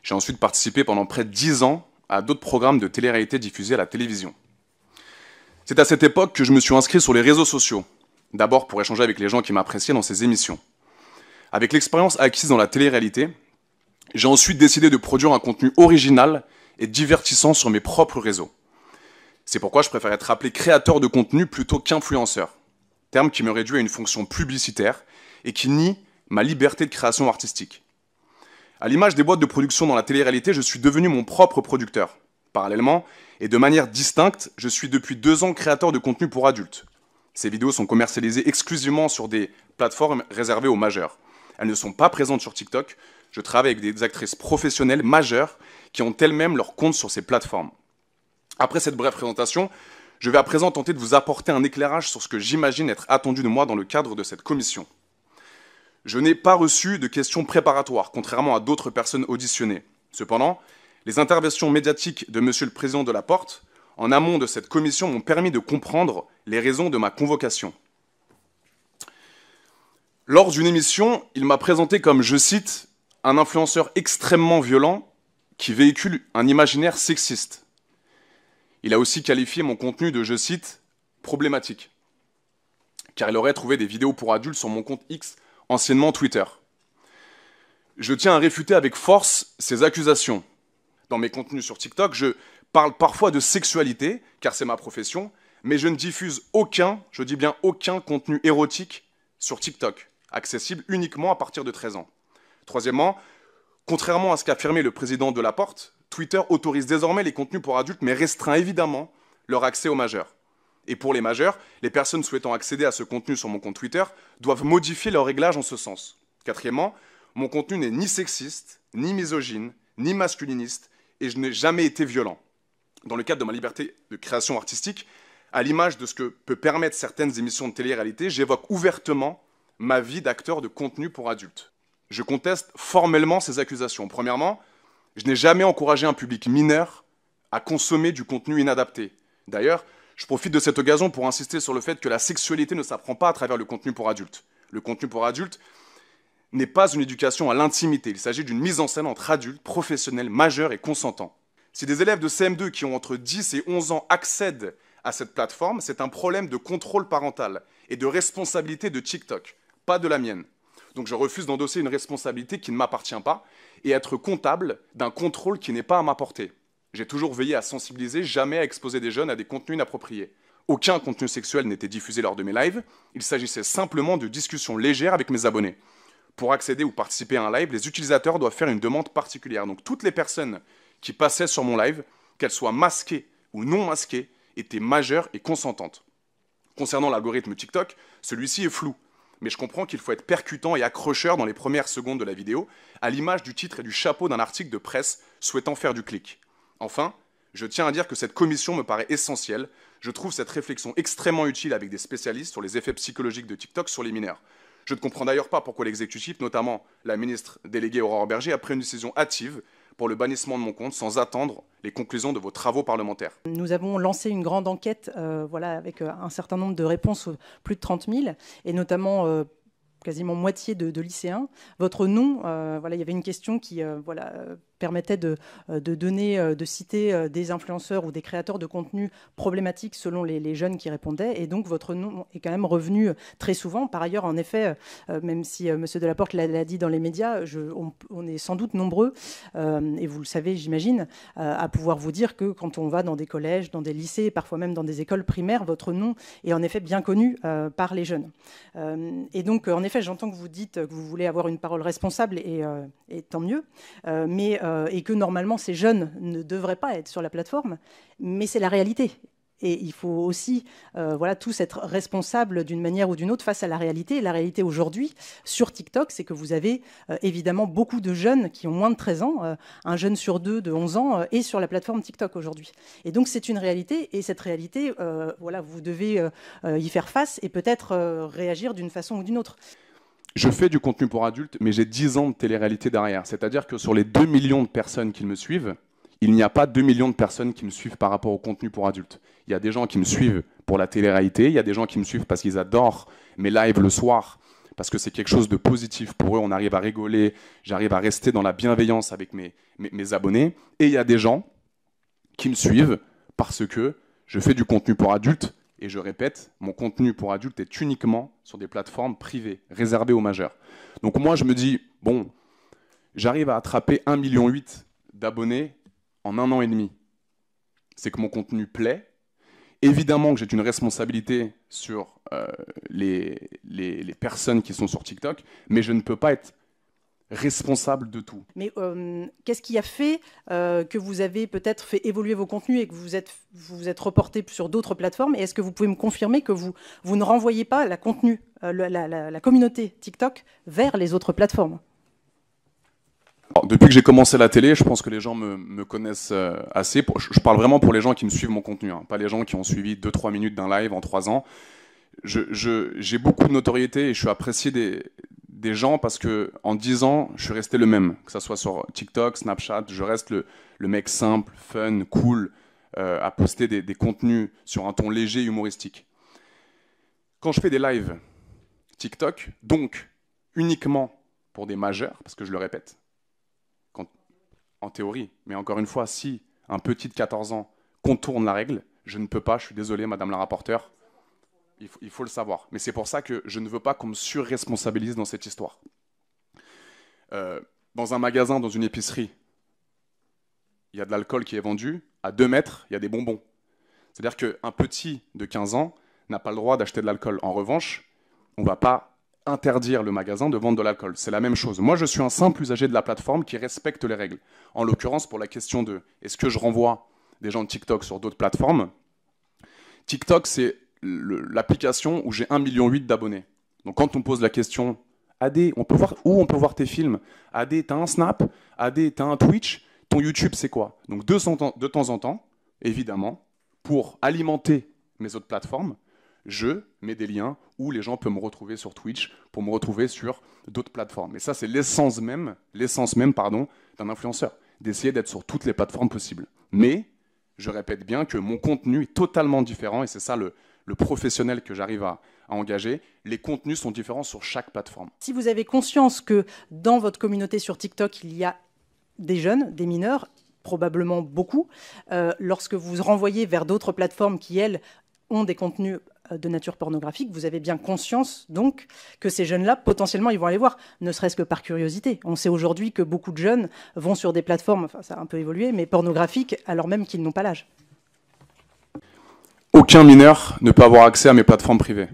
J'ai ensuite participé pendant près de 10 ans à d'autres programmes de télé-réalité diffusés à la télévision. C'est à cette époque que je me suis inscrit sur les réseaux sociaux, d'abord pour échanger avec les gens qui m'appréciaient dans ces émissions. Avec l'expérience acquise dans la télé-réalité, j'ai ensuite décidé de produire un contenu original et divertissant sur mes propres réseaux. C'est pourquoi je préfère être appelé créateur de contenu plutôt qu'influenceur, terme qui me réduit à une fonction publicitaire et qui nie ma liberté de création artistique. À l'image des boîtes de production dans la télé-réalité, je suis devenu mon propre producteur. Parallèlement, et de manière distincte, je suis depuis 2 ans créateur de contenu pour adultes. Ces vidéos sont commercialisées exclusivement sur des plateformes réservées aux majeurs. Elles ne sont pas présentes sur TikTok. Je travaille avec des actrices professionnelles majeures qui ont elles-mêmes leur compte sur ces plateformes. Après cette brève présentation, je vais à présent tenter de vous apporter un éclairage sur ce que j'imagine être attendu de moi dans le cadre de cette commission. Je n'ai pas reçu de questions préparatoires, contrairement à d'autres personnes auditionnées. Cependant, les interventions médiatiques de Monsieur le Président de la Porte, en amont de cette commission, m'ont permis de comprendre les raisons de ma convocation. Lors d'une émission, il m'a présenté comme, je cite, « un influenceur extrêmement violent qui véhicule un imaginaire sexiste ». Il a aussi qualifié mon contenu de, je cite, « problématique », car il aurait trouvé des vidéos pour adultes sur mon compte X, anciennement Twitter. Je tiens à réfuter avec force ces accusations. Dans mes contenus sur TikTok, je parle parfois de sexualité, car c'est ma profession, mais je ne diffuse aucun, je dis bien aucun contenu érotique sur TikTok, accessible uniquement à partir de 13 ans. Troisièmement, contrairement à ce qu'affirmait le président de Laporte, Twitter autorise désormais les contenus pour adultes, mais restreint évidemment leur accès aux majeurs. Et pour les majeurs, les personnes souhaitant accéder à ce contenu sur mon compte Twitter doivent modifier leurs réglages en ce sens. Quatrièmement, mon contenu n'est ni sexiste, ni misogyne, ni masculiniste, et je n'ai jamais été violent. Dans le cadre de ma liberté de création artistique, à l'image de ce que peut permettre certaines émissions de télé-réalité, j'évoque ouvertement ma vie d'acteur de contenu pour adultes. Je conteste formellement ces accusations. Premièrement, je n'ai jamais encouragé un public mineur à consommer du contenu inadapté. D'ailleurs, je profite de cette occasion pour insister sur le fait que la sexualité ne s'apprend pas à travers le contenu pour adultes. Le contenu pour adultes n'est pas une éducation à l'intimité. Il s'agit d'une mise en scène entre adultes, professionnels, majeurs et consentants. Si des élèves de CM2 qui ont entre 10 et 11 ans accèdent à cette plateforme, c'est un problème de contrôle parental et de responsabilité de TikTok, pas de la mienne. Donc je refuse d'endosser une responsabilité qui ne m'appartient pas et être comptable d'un contrôle qui n'est pas à ma portée. J'ai toujours veillé à sensibiliser, jamais à exposer des jeunes à des contenus inappropriés. Aucun contenu sexuel n'était diffusé lors de mes lives, il s'agissait simplement de discussions légères avec mes abonnés. Pour accéder ou participer à un live, les utilisateurs doivent faire une demande particulière. Donc toutes les personnes qui passaient sur mon live, qu'elles soient masquées ou non masquées, étaient majeures et consentantes. Concernant l'algorithme TikTok, celui-ci est flou. Mais je comprends qu'il faut être percutant et accrocheur dans les premières secondes de la vidéo, à l'image du titre et du chapeau d'un article de presse souhaitant faire du clic. Enfin, je tiens à dire que cette commission me paraît essentielle. Je trouve cette réflexion extrêmement utile avec des spécialistes sur les effets psychologiques de TikTok sur les mineurs. Je ne comprends d'ailleurs pas pourquoi l'exécutif, notamment la ministre déléguée Aurore Bergé, a pris une décision hâtive pour le bannissement de mon compte sans attendre les conclusions de vos travaux parlementaires. Nous avons lancé une grande enquête avec un certain nombre de réponses, plus de 30 000, et notamment quasiment moitié de lycéens. Votre nom, il y avait une question qui permettait de citer des influenceurs ou des créateurs de contenu problématiques selon les jeunes qui répondaient. Et donc, votre nom est quand même revenu très souvent. Par ailleurs, en effet, même si M. Delaporte l'a dit dans les médias, on est sans doute nombreux, et vous le savez, j'imagine, à pouvoir vous dire que quand on va dans des collèges, dans des lycées, parfois même dans des écoles primaires, votre nom est en effet bien connu par les jeunes. Et donc, en effet, j'entends que vous dites que vous voulez avoir une parole responsable, et tant mieux, et que normalement ces jeunes ne devraient pas être sur la plateforme, mais c'est la réalité. Et il faut aussi tous être responsables d'une manière ou d'une autre face à la réalité. Et la réalité aujourd'hui sur TikTok, c'est que vous avez évidemment beaucoup de jeunes qui ont moins de 13 ans. Un jeune sur deux de 11 ans est sur la plateforme TikTok aujourd'hui. Et donc c'est une réalité. Et cette réalité, vous devez y faire face et peut-être réagir d'une façon ou d'une autre. Je fais du contenu pour adultes, mais j'ai 10 ans de télé-réalité derrière. C'est-à-dire que sur les 2 millions de personnes qui me suivent, il n'y a pas 2 millions de personnes qui me suivent par rapport au contenu pour adultes. Il y a des gens qui me suivent pour la télé-réalité, il y a des gens qui me suivent parce qu'ils adorent mes lives le soir, parce que c'est quelque chose de positif pour eux, on arrive à rigoler, j'arrive à rester dans la bienveillance avec mes abonnés. Et il y a des gens qui me suivent parce que je fais du contenu pour adultes. Et je répète, mon contenu pour adultes est uniquement sur des plateformes privées, réservées aux majeurs. Donc moi, je me dis, bon, j'arrive à attraper 1,8 million d'abonnés en 1 an et demi. C'est que mon contenu plaît. Évidemment que j'ai une responsabilité sur les personnes qui sont sur TikTok, mais je ne peux pas être responsable de tout. Mais qu'est-ce qui a fait que vous avez peut-être fait évoluer vos contenus et que vous êtes reporté sur d'autres plateformes? Et est-ce que vous pouvez me confirmer que vous ne renvoyez pas la communauté TikTok vers les autres plateformes? Alors, depuis que j'ai commencé la télé, je pense que les gens me connaissent assez. Je parle vraiment pour les gens qui me suivent mon contenu, hein, pas les gens qui ont suivi 2-3 minutes d'un live en 3 ans. J'ai beaucoup de notoriété et je suis apprécié des gens parce que en 10 ans, je suis resté le même. Que ce soit sur TikTok, Snapchat, je reste le mec simple, fun, cool, à poster des contenus sur un ton léger, humoristique. Quand je fais des lives TikTok, donc uniquement pour des majeurs, parce que je le répète, en théorie, mais encore une fois, si un petit de 14 ans contourne la règle, je ne peux pas, je suis désolé, Madame la rapporteure, il faut le savoir. Mais c'est pour ça que je ne veux pas qu'on me surresponsabilise dans cette histoire. dans un magasin, dans une épicerie, il y a de l'alcool qui est vendu, à 2 mètres, il y a des bonbons. C'est-à-dire qu'un petit de 15 ans n'a pas le droit d'acheter de l'alcool. En revanche, on ne va pas interdire le magasin de vendre de l'alcool. C'est la même chose. Moi, je suis un simple usager de la plateforme qui respecte les règles. En l'occurrence, pour la question de est-ce que je renvoie des gens de TikTok sur d'autres plateformes, TikTok, c'est l'application où j'ai 1,8 million d'abonnés. Donc quand on pose la question, AD, on peut voir tes films. AD, t'as un Snap, AD, t'as un Twitch, ton YouTube, c'est quoi? Donc de temps en temps, évidemment, pour alimenter mes autres plateformes, je mets des liens où les gens peuvent me retrouver sur Twitch, pour me retrouver sur d'autres plateformes. Et ça, c'est l'essence même d'un influenceur, d'essayer d'être sur toutes les plateformes possibles. Mais, je répète bien que mon contenu est totalement différent, et c'est ça le professionnel que j'arrive à engager. Les contenus sont différents sur chaque plateforme. Si vous avez conscience que dans votre communauté sur TikTok, il y a des jeunes, des mineurs, probablement beaucoup, lorsque vous vous renvoyez vers d'autres plateformes qui, elles, ont des contenus de nature pornographique, vous avez bien conscience donc que ces jeunes-là, potentiellement, ils vont aller voir, ne serait-ce que par curiosité. On sait aujourd'hui que beaucoup de jeunes vont sur des plateformes, enfin ça a un peu évolué, mais pornographiques, alors même qu'ils n'ont pas l'âge. Aucun mineur ne peut avoir accès à mes plateformes privées.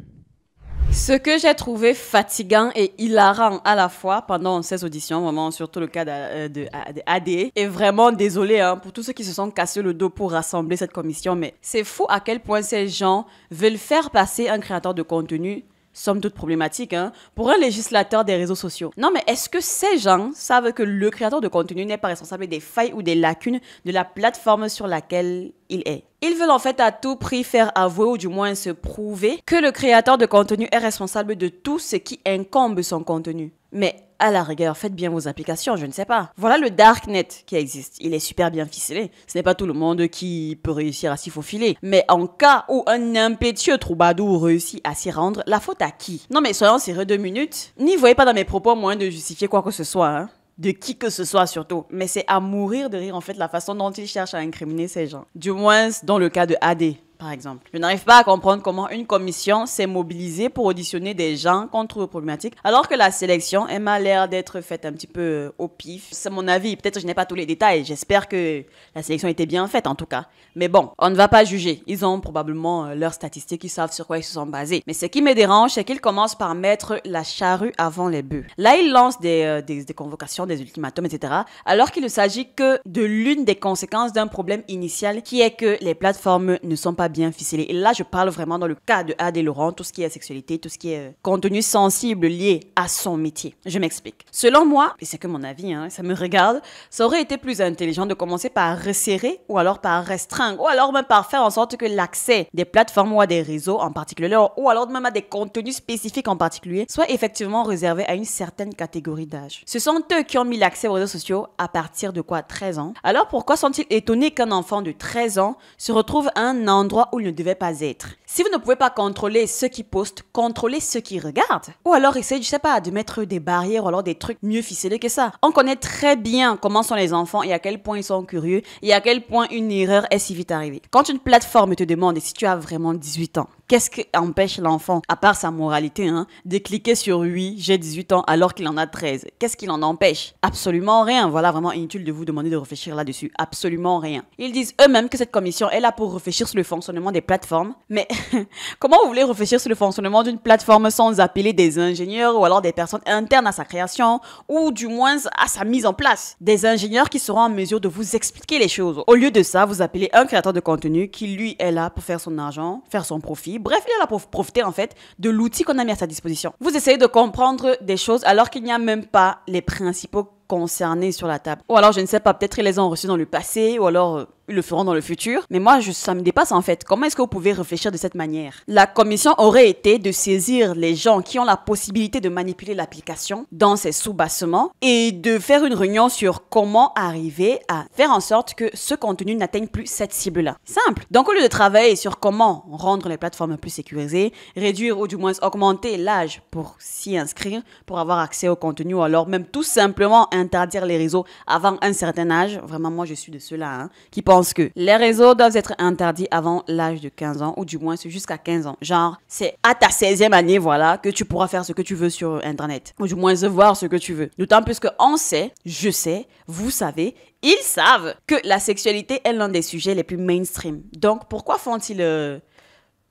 Ce que j'ai trouvé fatigant et hilarant à la fois pendant ces auditions, vraiment surtout le cas de AD, et vraiment désolé pour tous ceux qui se sont cassés le dos pour rassembler cette commission, mais c'est fou à quel point ces gens veulent faire passer un créateur de contenu, somme toute problématique, pour un législateur des réseaux sociaux. Non, mais est-ce que ces gens savent que le créateur de contenu n'est pas responsable des failles ou des lacunes de la plateforme sur laquelle il est? Ils veulent en fait à tout prix faire avouer ou du moins se prouver que le créateur de contenu est responsable de tout ce qui incombe son contenu. Mais à la rigueur, faites bien vos applications, je ne sais pas. Voilà le darknet qui existe. Il est super bien ficelé. Ce n'est pas tout le monde qui peut réussir à s'y faufiler. Mais en cas où un impétueux troubadour réussit à s'y rendre, la faute à qui? Non mais soyons sérieux 2 minutes. N'y voyez pas dans mes propos moyen de justifier quoi que ce soit, de qui que ce soit surtout. Mais c'est à mourir de rire en fait la façon dont ils cherchent à incriminer ces gens. Du moins dans le cas de AD. Par exemple. Je n'arrive pas à comprendre comment une commission s'est mobilisée pour auditionner des gens contre les problématiques, alors que la sélection, elle m'a l'air d'être faite un petit peu au pif. C'est mon avis, peut-être que je n'ai pas tous les détails, j'espère que la sélection était bien faite en tout cas. Mais bon, on ne va pas juger, ils ont probablement leurs statistiques, ils savent sur quoi ils se sont basés. Mais ce qui me dérange, c'est qu'ils commencent par mettre la charrue avant les bœufs. Là, ils lancent des convocations, des ultimatums, etc., alors qu'il ne s'agit que de l'une des conséquences d'un problème initial qui est que les plateformes ne sont pas bien ficelé. Et là, je parle vraiment dans le cas de AD Laurent, tout ce qui est sexualité, tout ce qui est contenu sensible lié à son métier. Je m'explique. Selon moi, et c'est que mon avis, ça me regarde, ça aurait été plus intelligent de commencer par resserrer ou alors par restreindre ou alors même par faire en sorte que l'accès des plateformes ou à des réseaux en particulier ou alors même à des contenus spécifiques en particulier soit effectivement réservé à une certaine catégorie d'âge. Ce sont eux qui ont mis l'accès aux réseaux sociaux à partir de quoi? 13 ans. Alors pourquoi sont-ils étonnés qu'un enfant de 13 ans se retrouve à un endroit où il ne devait pas être? Si vous ne pouvez pas contrôler ceux qui postent, contrôlez ceux qui regardent. Ou alors essayez, je sais pas, de mettre des barrières ou alors des trucs mieux ficelés que ça. On connaît très bien comment sont les enfants et à quel point ils sont curieux et à quel point une erreur est si vite arrivée. Quand une plateforme te demande si tu as vraiment 18 ans, qu'est-ce qui empêche l'enfant, à part sa moralité, de cliquer sur oui, j'ai 18 ans alors qu'il en a 13? Qu'est-ce qui l'en empêche? Absolument rien. Voilà, vraiment inutile de vous demander de réfléchir là-dessus. Absolument rien. Ils disent eux-mêmes que cette commission est là pour réfléchir sur le fonctionnement des plateformes. Mais comment vous voulez réfléchir sur le fonctionnement d'une plateforme sans appeler des ingénieurs ou alors des personnes internes à sa création ou du moins à sa mise en place? Des ingénieurs qui seront en mesure de vous expliquer les choses. Au lieu de ça, vous appelez un créateur de contenu qui lui est là pour faire son argent, faire son profit. Bref, il est là pour profiter en fait de l'outil qu'on a mis à sa disposition. Vous essayez de comprendre des choses alors qu'il n'y a même pas les principaux concernés sur la table. Ou alors, je ne sais pas, peut-être ils les ont reçus dans le passé ou alors ils le feront dans le futur. Mais moi, ça me dépasse en fait. Comment est-ce que vous pouvez réfléchir de cette manière? La commission aurait été de saisir les gens qui ont la possibilité de manipuler l'application dans ses sous-bassements et de faire une réunion sur comment arriver à faire en sorte que ce contenu n'atteigne plus cette cible-là. Simple. Donc, au lieu de travailler sur comment rendre les plateformes plus sécurisées, réduire ou du moins augmenter l'âge pour s'y inscrire, pour avoir accès au contenu ou alors même tout simplement interdire les réseaux avant un certain âge, vraiment moi je suis de ceux-là qui pensent pense que les réseaux doivent être interdits avant l'âge de 15 ans, ou du moins c'est jusqu'à 15 ans. Genre, c'est à ta 16e année, voilà, que tu pourras faire ce que tu veux sur Internet. Ou du moins voir ce que tu veux. D'autant plus qu'on sait, je sais, vous savez, ils savent que la sexualité est l'un des sujets les plus mainstream. Donc, pourquoi font-ils...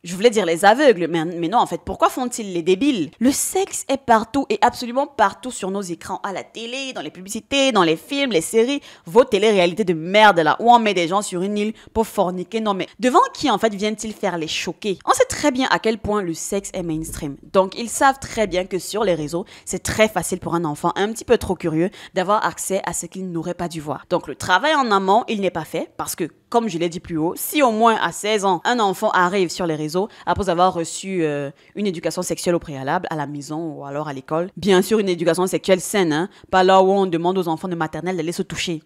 Je voulais dire les aveugles, mais non, en fait, pourquoi font-ils les débiles? Le sexe est partout et absolument partout sur nos écrans, à la télé, dans les publicités, dans les films, les séries, vos télé-réalités de merde là, où on met des gens sur une île pour forniquer. Non mais, devant qui en fait viennent-ils faire les choquer? On sait très bien à quel point le sexe est mainstream. Donc, ils savent très bien que sur les réseaux, c'est très facile pour un enfant un petit peu trop curieux d'avoir accès à ce qu'il n'aurait pas dû voir. Donc, le travail en amont, il n'est pas fait parce que, comme je l'ai dit plus haut, si au moins à 16 ans, un enfant arrive sur les réseaux après avoir reçu une éducation sexuelle au préalable, à la maison ou alors à l'école, bien sûr une éducation sexuelle saine, hein, pas là où on demande aux enfants de maternelle d'aller se toucher.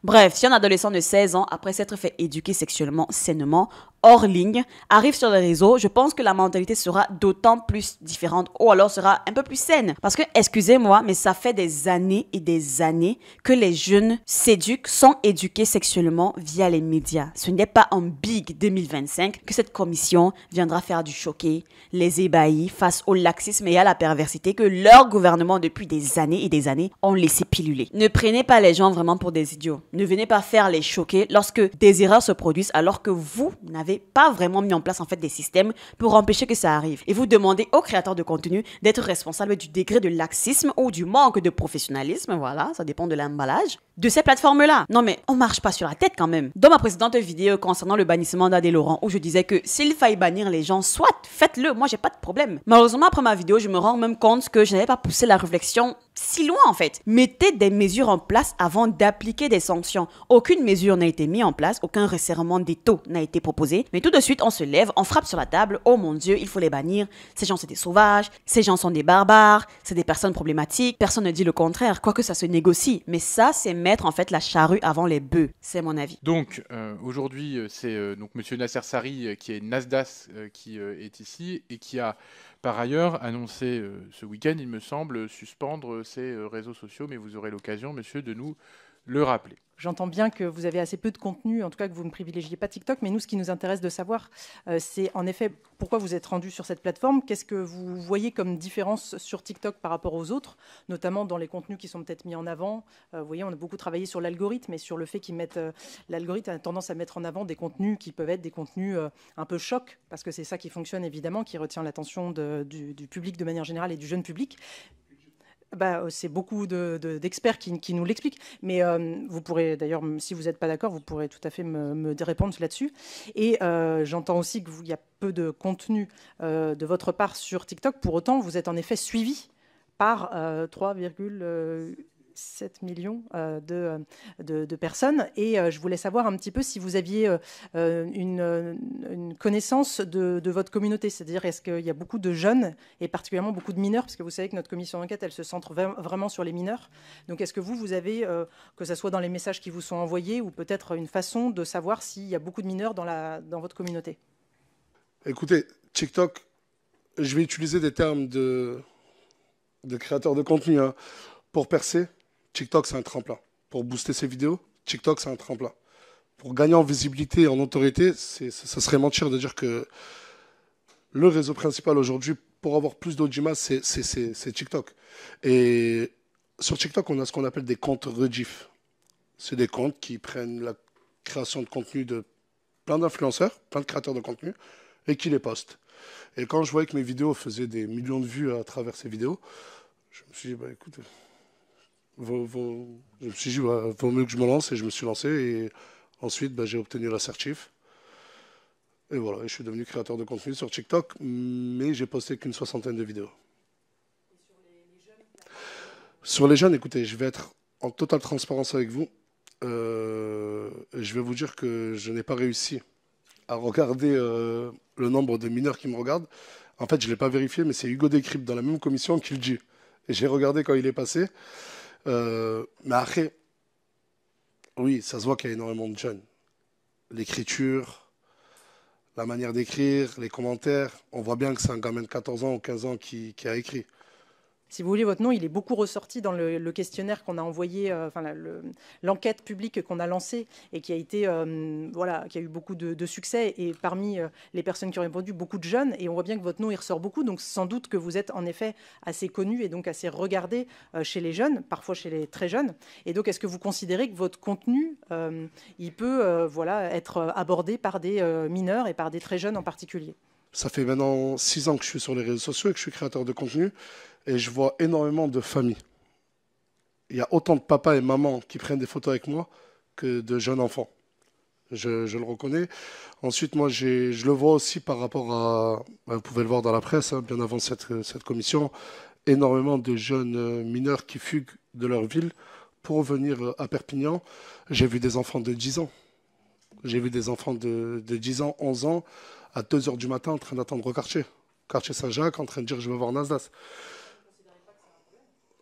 Bref, si un adolescent de 16 ans, après s'être fait éduquer sexuellement sainement, hors ligne, arrive sur les réseaux, je pense que la mentalité sera d'autant plus différente ou alors sera un peu plus saine. Parce que, excusez-moi, mais ça fait des années et des années que les jeunes s'éduquent, sont éduqués sexuellement via les médias. Ce n'est pas en big 2025 que cette commission viendra faire du choqué, les ébahis face au laxisme et à la perversité que leur gouvernement depuis des années et des années ont laissé piluler. Ne prenez pas les gens vraiment pour des idiots. Ne venez pas faire les choquer lorsque des erreurs se produisent alors que vous n'avez pas vraiment mis en place en fait des systèmes pour empêcher que ça arrive. Et vous demandez aux créateurs de contenu d'être responsables du degré de laxisme ou du manque de professionnalisme, voilà, ça dépend de l'emballage, de ces plateformes-là. Non mais on marche pas sur la tête quand même. Dans ma précédente vidéo concernant le bannissement d'Adé Laurent, où je disais que s'il faille bannir les gens, soit faites-le, moi j'ai pas de problème. Malheureusement après ma vidéo, je me rends même compte que je n'avais pas poussé la réflexion si loin en fait. Mettez des mesures en place avant d'appliquer des sanctions. Aucune mesure n'a été mise en place, aucun resserrement des taux n'a été proposé, mais tout de suite on se lève, on frappe sur la table, oh mon Dieu, il faut les bannir, ces gens c'est des sauvages, ces gens sont des barbares, c'est des personnes problématiques, personne ne dit le contraire, quoique ça se négocie, mais ça c'est mettre en fait la charrue avant les bœufs, c'est mon avis. Donc aujourd'hui c'est donc Monsieur Nasser Sari qui est Nasdaq qui est ici et qui a par ailleurs annoncé ce week-end, il me semble, suspendre ses réseaux sociaux, mais vous aurez l'occasion, monsieur, de nous le rappeler. J'entends bien que vous avez assez peu de contenu, en tout cas que vous ne privilégiez pas TikTok, mais nous, ce qui nous intéresse de savoir, c'est en effet pourquoi vous êtes rendu sur cette plateforme. Qu'est-ce que vous voyez comme différence sur TikTok par rapport aux autres, notamment dans les contenus qui sont peut-être mis en avant. Vous voyez, on a beaucoup travaillé sur l'algorithme et sur le fait qu'ils mettent... l'algorithme a tendance à mettre en avant des contenus qui peuvent être des contenus un peu chocs, parce que c'est ça qui fonctionne évidemment, qui retient l'attention du public de manière générale et du jeune public. C'est beaucoup d'experts qui nous l'expliquent. Mais vous pourrez, d'ailleurs, si vous n'êtes pas d'accord, vous pourrez tout à fait me répondre là-dessus. Et j'entends aussi qu'il y a peu de contenu de votre part sur TikTok. Pour autant, vous êtes en effet suivi par 3,7 millions de personnes. Et je voulais savoir un petit peu si vous aviez une connaissance de votre communauté. C'est-à-dire, est-ce qu'il y a beaucoup de jeunes, et particulièrement beaucoup de mineurs, parce que vous savez que notre commission d'enquête, elle se centre vraiment sur les mineurs. Donc, est-ce que vous avez, que ce soit dans les messages qui vous sont envoyés, ou peut-être une façon de savoir s'il y a beaucoup de mineurs dans votre communauté? Écoutez, TikTok, je vais utiliser des termes de créateurs de contenu, hein. Pour percer, TikTok, c'est un tremplin. Pour booster ses vidéos, TikTok, c'est un tremplin. Pour gagner en visibilité et en autorité, ça serait mentir de dire que le réseau principal aujourd'hui, pour avoir plus d'audience, c'est TikTok. Et sur TikTok, on a ce qu'on appelle des comptes rediff. C'est des comptes qui prennent la création de contenu de plein d'influenceurs, plein de créateurs de contenu, et qui les postent. Et quand je voyais que mes vidéos faisaient des millions de vues à travers ces vidéos, je me suis dit, écoute... je me suis dit, vaut mieux que je me lance, et je me suis lancé. Et ensuite, j'ai obtenu l'assertif. Et voilà, je suis devenu créateur de contenu sur TikTok, mais j'ai posté qu'une 60aine de vidéos. Sur les jeunes, écoutez, je vais être en totale transparence avec vous. Je vais vous dire que je n'ai pas réussi à regarder le nombre de mineurs qui me regardent. En fait, je ne l'ai pas vérifié, mais c'est Hugo Décrypte dans la même commission qui le dit. Et j'ai regardé quand il est passé. Mais après, oui, ça se voit qu'il y a énormément de jeunes. L'écriture, la manière d'écrire, les commentaires, on voit bien que c'est un gamin de 14 ans ou 15 ans qui a écrit. Si vous voulez, votre nom, il est beaucoup ressorti dans le questionnaire qu'on a envoyé, l'enquête publique qu'on a lancée et qui a été, qui a eu beaucoup de succès. Et parmi les personnes qui ont répondu, beaucoup de jeunes. Et on voit bien que votre nom, il ressort beaucoup. Donc, sans doute que vous êtes en effet assez connu et donc assez regardé chez les jeunes, parfois chez les très jeunes. Et donc, est-ce que vous considérez que votre contenu, il peut être abordé par des mineurs et par des très jeunes en particulier? Ça fait maintenant 6 ans que je suis sur les réseaux sociaux et que je suis créateur de contenu. Et je vois énormément de familles. Il y a autant de papas et mamans qui prennent des photos avec moi que de jeunes enfants. Je le reconnais. Ensuite, moi, je le vois aussi par rapport à... Vous pouvez le voir dans la presse, hein, bien avant cette commission, énormément de jeunes mineurs qui fuguent de leur ville pour venir à Perpignan. J'ai vu des enfants de 10 ans. J'ai vu des enfants de 10 ans, 11 ans, à 2 h du matin en train d'attendre au quartier Saint-Jacques, en train de dire « je veux voir Nasdaq ».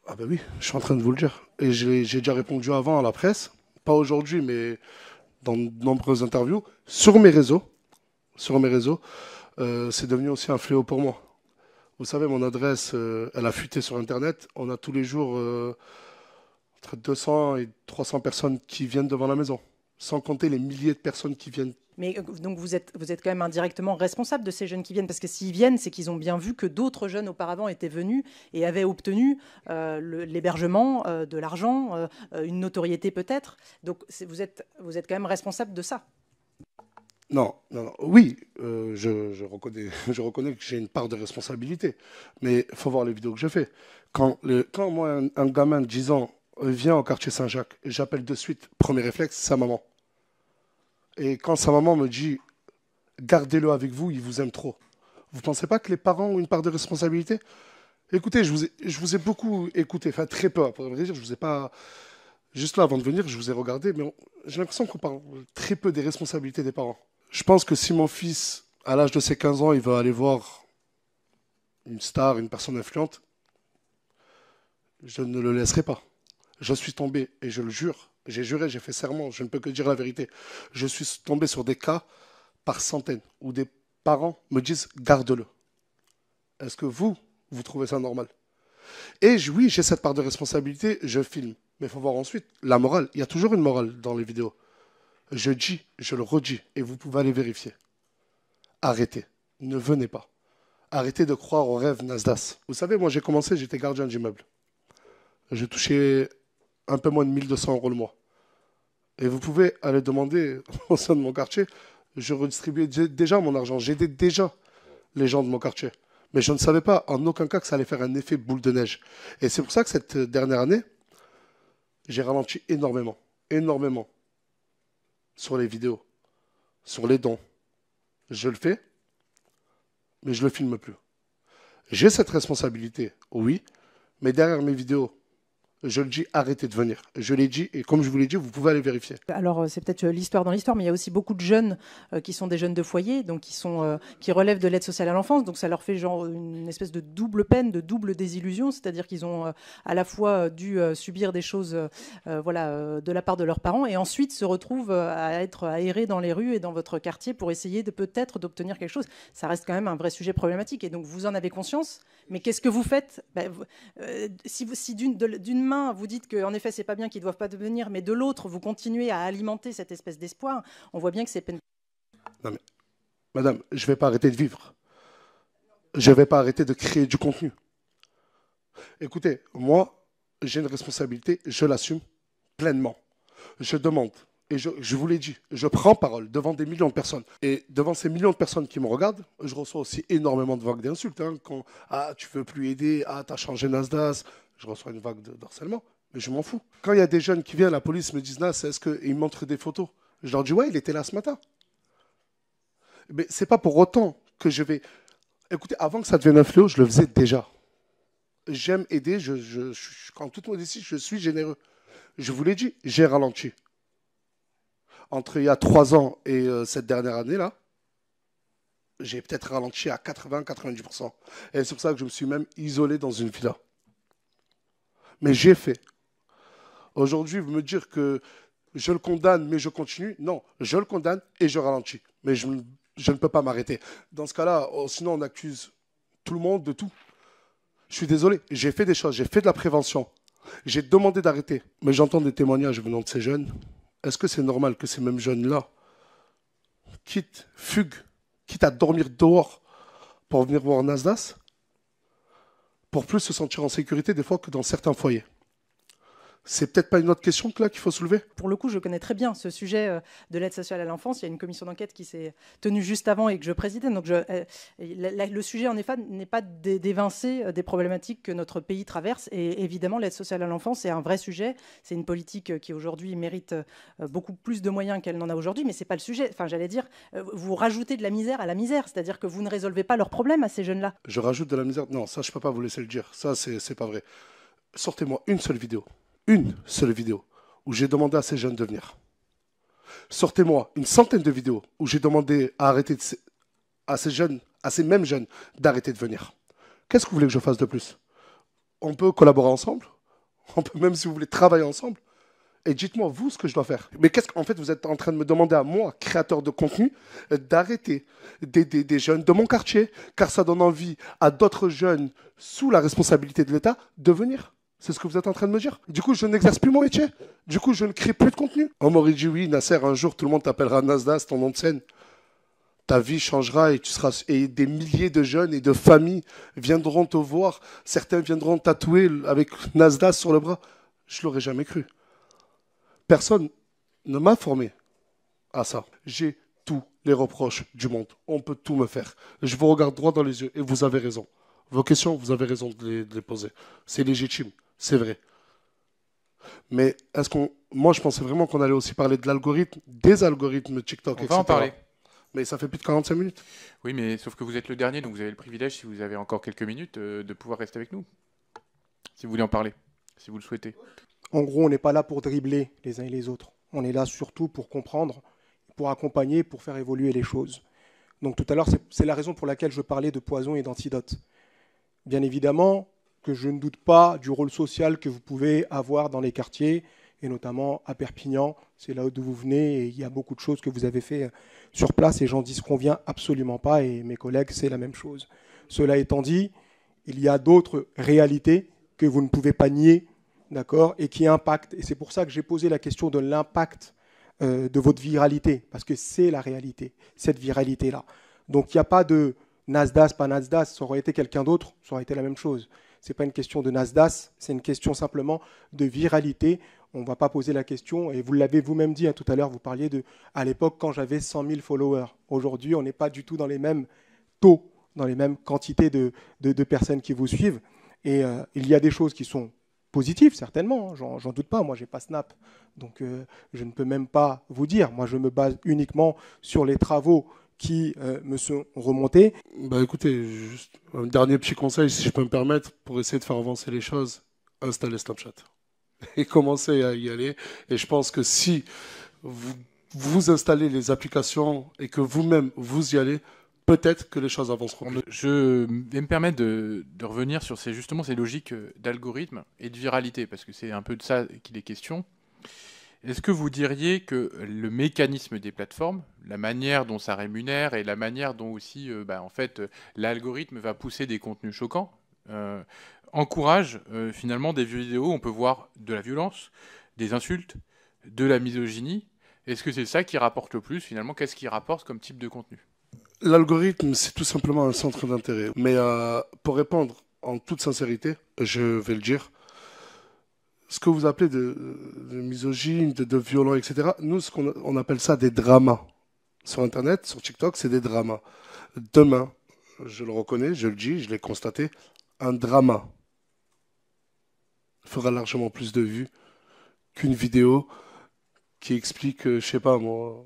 Ah ben oui, je suis en train de vous le dire. Et j'ai déjà répondu avant à la presse, pas aujourd'hui, mais dans de nombreuses interviews, sur mes réseaux. C'est devenu aussi un fléau pour moi. Vous savez, mon adresse, elle a fuité sur Internet. On a tous les jours entre 200 et 300 personnes qui viennent devant la maison, sans compter les milliers de personnes qui viennent. Mais donc vous êtes quand même indirectement responsable de ces jeunes qui viennent, parce que s'ils viennent, c'est qu'ils ont bien vu que d'autres jeunes auparavant étaient venus et avaient obtenu l'hébergement, de l'argent, une notoriété peut-être. Donc vous êtes quand même responsable de ça. Non. Oui, je reconnais que j'ai une part de responsabilité, mais il faut voir les vidéos que je fais. Quand moi, un gamin de 10 ans vient au quartier Saint-Jacques, j'appelle de suite, premier réflexe, sa maman. Et quand sa maman me dit « gardez-le avec vous, il vous aime trop », vous ne pensez pas que les parents ont une part de responsabilité? Écoutez, je vous ai beaucoup écouté, enfin très peu, pour vrai dire, je vous ai pas... Juste là, avant de venir, je vous ai regardé, mais j'ai l'impression qu'on parle très peu des responsabilités des parents. Je pense que si mon fils, à l'âge de ses 15 ans, il va aller voir une star, une personne influente, je ne le laisserai pas. Je suis tombé, et je le jure, j'ai juré, j'ai fait serment, je ne peux que dire la vérité. Je suis tombé sur des cas par centaines où des parents me disent « garde-le ». Est-ce que vous trouvez ça normal? Et oui, j'ai cette part de responsabilité, je filme. Mais il faut voir ensuite la morale. Il y a toujours une morale dans les vidéos. Je dis, je le redis, et vous pouvez aller vérifier. Arrêtez, ne venez pas. Arrêtez de croire au rêve Nasdaq. Vous savez, moi j'ai commencé, j'étais gardien d'immeuble. Je touchais un peu moins de 1 200 € le mois. Et vous pouvez aller demander au sein de mon quartier, je redistribuais déjà mon argent, j'aidais déjà les gens de mon quartier. Mais je ne savais pas en aucun cas que ça allait faire un effet boule de neige. Et c'est pour ça que cette dernière année, j'ai ralenti énormément sur les vidéos, sur les dons. Je le fais, mais je ne le filme plus. J'ai cette responsabilité, oui, mais derrière mes vidéos, je le dis, arrêtez de venir. Je l'ai dit, et comme je vous l'ai dit, vous pouvez aller vérifier. Alors, c'est peut-être l'histoire dans l'histoire, mais il y a aussi beaucoup de jeunes qui sont des jeunes de foyer, donc qui relèvent de l'aide sociale à l'enfance. Donc, ça leur fait genre une espèce de double peine, de double désillusion. C'est-à-dire qu'ils ont à la fois dû subir des choses de la part de leurs parents, et ensuite se retrouvent à être aérés dans les rues et dans votre quartier pour essayer peut-être d'obtenir quelque chose. Ça reste quand même un vrai sujet problématique. Et donc, vous en avez conscience. Mais qu'est-ce que vous faites? Si d'une main, vous dites qu'en effet, c'est pas bien, qu'ils ne doivent pas devenir, mais de l'autre, vous continuez à alimenter cette espèce d'espoir, on voit bien que c'est peine. Non mais, madame, je ne vais pas arrêter de vivre. Je ne vais pas arrêter de créer du contenu. Écoutez, moi, j'ai une responsabilité, je l'assume pleinement. Je demande, et je vous l'ai dit, je prends parole devant des millions de personnes. Et devant ces millions de personnes qui me regardent, je reçois aussi énormément de vagues d'insultes. Hein, quand « Ah, tu veux plus aider, ah, t'as changé Nasdaq », je reçois une vague d'harcèlement, mais je m'en fous. Quand il y a des jeunes qui viennent, la police me disent « Nas, est-ce qu'ils me montrent des photos ?» Je leur dis « Ouais, il était là ce matin. » Mais ce n'est pas pour autant que je vais... Écoutez, avant que ça devienne un fléau, je le faisais déjà. J'aime aider, en toute modestie, je suis généreux. Je vous l'ai dit, j'ai ralenti. Entre il y a 3 ans et cette dernière année-là, j'ai peut-être ralenti à 80-90%. Et c'est pour ça que je me suis même isolé dans une villa. Mais j'ai fait. Aujourd'hui, vous me dire que je le condamne, mais je continue. Non, je le condamne et je ralentis. Mais je ne peux pas m'arrêter. Dans ce cas-là, sinon on accuse tout le monde de tout. Je suis désolé, j'ai fait des choses, j'ai fait de la prévention. J'ai demandé d'arrêter. Mais j'entends des témoignages venant de ces jeunes. Est-ce que c'est normal que ces mêmes jeunes-là fuguent, quitte à dormir dehors pour venir voir Nasdaq, pour plus se sentir en sécurité des fois que dans certains foyers? C'est peut-être pas une autre question que là qu'il faut soulever? Pour le coup, je connais très bien ce sujet de l'aide sociale à l'enfance. Il y a une commission d'enquête qui s'est tenue juste avant et que je présidais. Donc le sujet, en effet, n'est pas d'évincer des problématiques que notre pays traverse. Et évidemment, l'aide sociale à l'enfance, c'est un vrai sujet. C'est une politique qui, aujourd'hui, mérite beaucoup plus de moyens qu'elle n'en a aujourd'hui. Mais ce n'est pas le sujet. Enfin, j'allais dire, vous rajoutez de la misère à la misère. C'est-à-dire que vous ne résolvez pas leurs problèmes à ces jeunes-là. Je rajoute de la misère? Non, ça, je ne peux pas vous laisser le dire. Ça, c'est pas vrai. Sortez-moi une seule vidéo où j'ai demandé à ces jeunes de venir. Sortez-moi une centaine de vidéos où j'ai demandé à arrêter à ces mêmes jeunes d'arrêter de venir. Qu'est-ce que vous voulez que je fasse de plus? On peut collaborer ensemble. On peut même, si vous voulez, travailler ensemble. Et dites-moi, vous, ce que je dois faire. Mais qu'est-ce qu'en fait, vous êtes en train de me demander à moi, créateur de contenu, d'arrêter des jeunes de mon quartier, car ça donne envie à d'autres jeunes, sous la responsabilité de l'État, de venir. C'est ce que vous êtes en train de me dire? Du coup, je n'exerce plus mon métier. Du coup, je ne crée plus de contenu. On m'aurait dit, oui, Nasser, un jour, tout le monde t'appellera Nasdaq, ton nom de scène. Ta vie changera et des milliers de jeunes et de familles viendront te voir. Certains viendront tatouer avec Nasdaq sur le bras. Je ne l'aurais jamais cru. Personne ne m'a formé à ça. J'ai tous les reproches du monde. On peut tout me faire. Je vous regarde droit dans les yeux et vous avez raison. Vos questions, vous avez raison de les poser. C'est légitime. C'est vrai. Mais moi, je pensais vraiment qu'on allait aussi parler de l'algorithme, des algorithmes TikTok, etc. On va en parler. Mais ça fait plus de 45 minutes. Oui, mais sauf que vous êtes le dernier, donc vous avez le privilège, si vous avez encore quelques minutes, de pouvoir rester avec nous. Si vous voulez en parler, si vous le souhaitez. En gros, on n'est pas là pour dribbler les uns et les autres. On est là surtout pour comprendre, pour accompagner, pour faire évoluer les choses. Donc tout à l'heure, c'est la raison pour laquelle je parlais de poison et d'antidote. Bien évidemment que je ne doute pas du rôle social que vous pouvez avoir dans les quartiers, et notamment à Perpignan, c'est là d'où vous venez, et il y a beaucoup de choses que vous avez fait sur place, et j'en disconviens absolument pas, et mes collègues, c'est la même chose. Cela étant dit, il y a d'autres réalités que vous ne pouvez pas nier, d'accord, et qui impactent, et c'est pour ça que j'ai posé la question de l'impact de votre viralité, parce que c'est la réalité, cette viralité-là. Donc il n'y a pas de Nasdaq, pas Nasdaq, ça aurait été quelqu'un d'autre, ça aurait été la même chose. Ce n'est pas une question de Nasdaq, c'est une question simplement de viralité. On ne va pas poser la question, et vous l'avez vous-même dit tout à l'heure, vous parliez à l'époque quand j'avais 100 000 followers. Aujourd'hui, on n'est pas du tout dans les mêmes taux, dans les mêmes quantités de personnes qui vous suivent. Et il y a des choses qui sont positives, certainement, j'en doute pas. Moi, je n'ai pas Snap, donc je ne peux même pas vous dire. Moi, je me base uniquement sur les travaux qui me sont remontés. Bah écoutez, juste un dernier petit conseil, si je peux me permettre, pour essayer de faire avancer les choses, installez Snapchat. Et commencez à y aller. Et je pense que si vous installez les applications et que vous-même vous y allez, peut-être que les choses avanceront. Je vais me permettre de revenir sur ces logiques d'algorithme et de viralité, parce que c'est un peu de ça qu'il est question. Est-ce que vous diriez que le mécanisme des plateformes, la manière dont ça rémunère et la manière dont aussi l'algorithme va pousser des contenus choquants, encourage finalement des vidéos où on peut voir de la violence, des insultes, de la misogynie? Est-ce que c'est ça qui rapporte le plus finalement? Qu'est-ce qui rapporte comme type de contenu? L'algorithme, c'est tout simplement un centre d'intérêt. Mais pour répondre en toute sincérité, je vais le dire, ce que vous appelez de misogyne, de violent, etc., nous, on appelle ça des dramas. Sur Internet, sur TikTok, c'est des dramas. Demain, je le reconnais, je le dis, je l'ai constaté, un drama fera largement plus de vues qu'une vidéo qui explique, je sais pas moi,